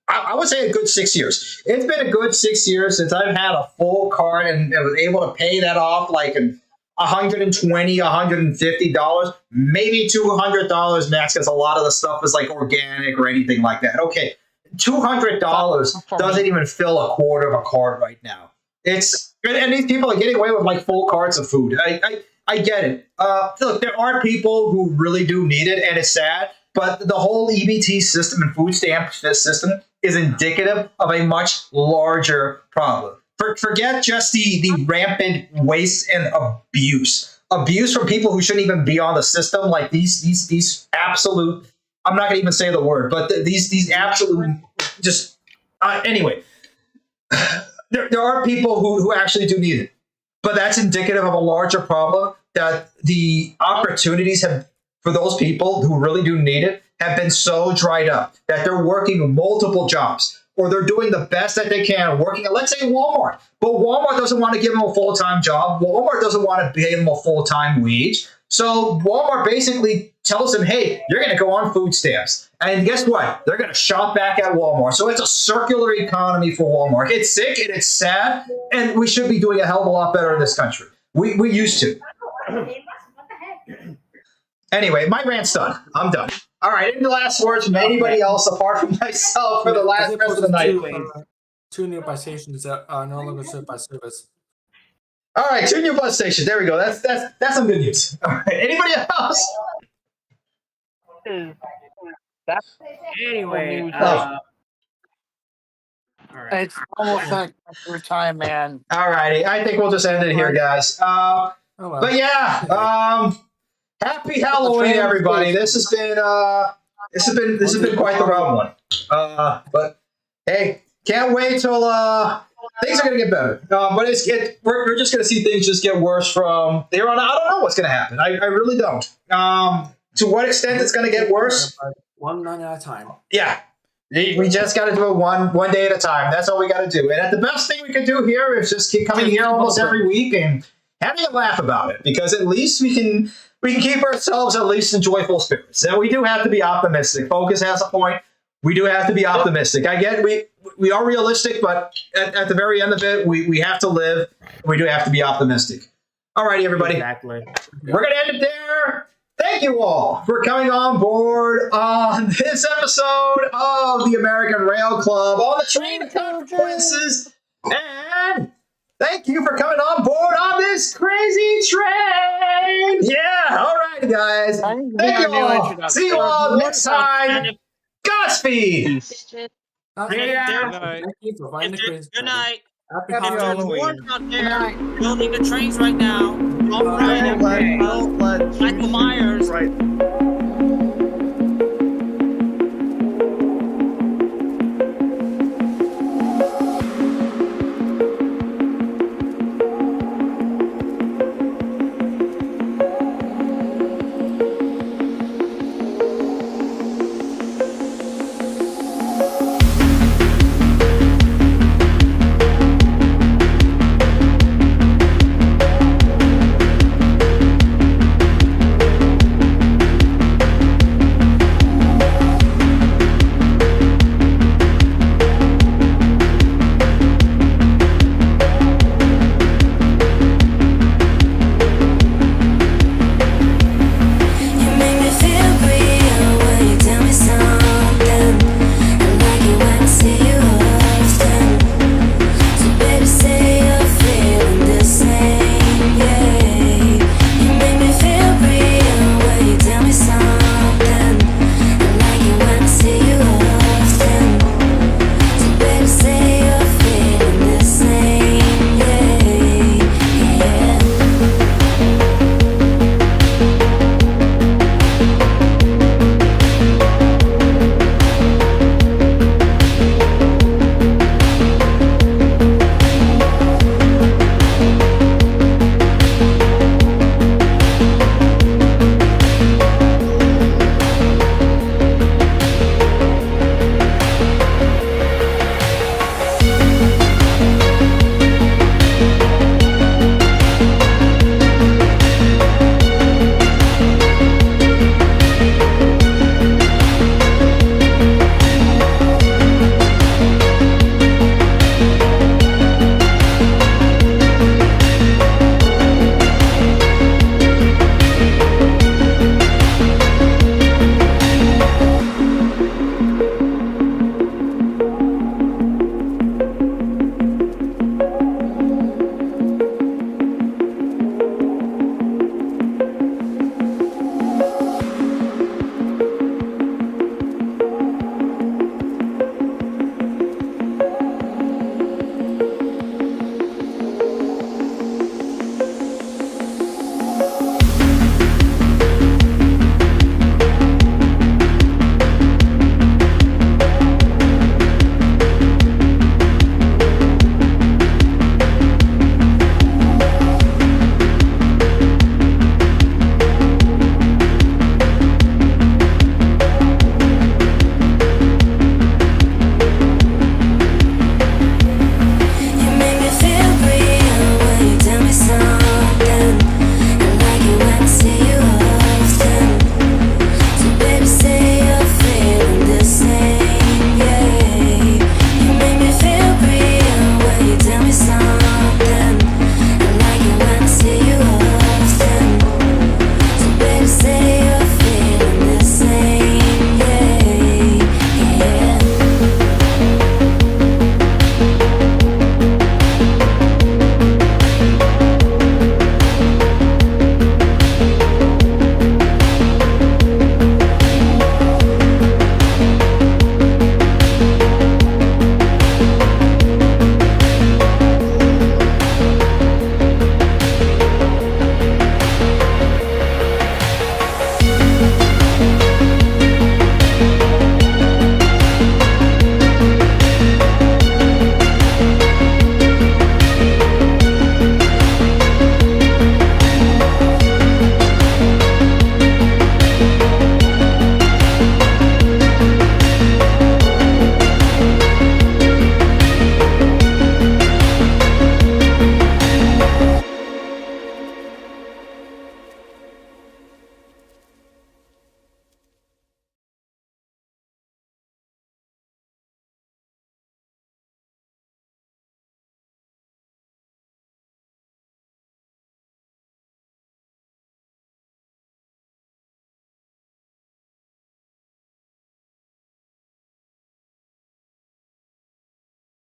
I would say a good 6 years. It's been a good 6 years since I've had a full cart and was able to pay that off like $120, $150, maybe $200 max, because a lot of the stuff is like organic or anything like that. Okay, $200 doesn't even fill a quarter of a cart right now. And these people are getting away with like full carts of food. I get it. Look, there are people who really do need it, and it's sad. But the whole EBT system and food stamp system is indicative of a much larger problem. Forget just the rampant waste and abuse. Abuse from people who shouldn't even be on the system, like these absolute, I'm not going to even say the word, but these absolute, just, anyway. There are people who actually do need it. But that's indicative of a larger problem, that the opportunities for those people who really do need it have been so dried up that they're working multiple jobs, or they're doing the best that they can working at, let's say, Walmart. But Walmart doesn't want to give them a full-time job. Walmart doesn't want to pay them a full-time wage. So Walmart basically tells them, hey, you're going to go on food stamps. And guess what? They're going to shop back at Walmart. So it's a circular economy for Walmart. It's sick and it's sad, and we should be doing a hell of a lot better in this country. We used to. Anyway, my rant's done. I'm done. All right, any last words from anybody else apart from myself for the rest of the night, please? 2 new bus stations that are no longer served by service. All right, 2 new bus stations. There we go. That's some good news. All right, anybody else? Anyway, It's almost like your time, man. All righty, I think we'll just end it here, guys. But yeah, happy Halloween, everybody. This has been quite the rough one. But hey, can't wait till things are gonna get better. But we're just gonna see things just get worse from there on. I don't know what's gonna happen. I really don't. To what extent it's gonna get worse? One night at a time. Yeah. We just got to do it one day at a time. That's all we got to do. And the best thing we can do here is just keep coming here almost every week and having a laugh about it, because at least we can keep ourselves at least in joyful spirits. And we do have to be optimistic. Focus has a point. We do have to be optimistic. I get we are realistic, but at the very end of it, we have to live. We do have to be optimistic. All righty, everybody. Exactly. We're going to end it there. Thank you all for coming on board on this episode of the American Rail Club on the train of consequences. And thank you for coming on board on this crazy train. Yeah, all right, guys. Thank you all. See you all next time. Godspeed. Good night. Happy If there's Halloween. wars out there building the trains right now, don't Michael Myers. Right.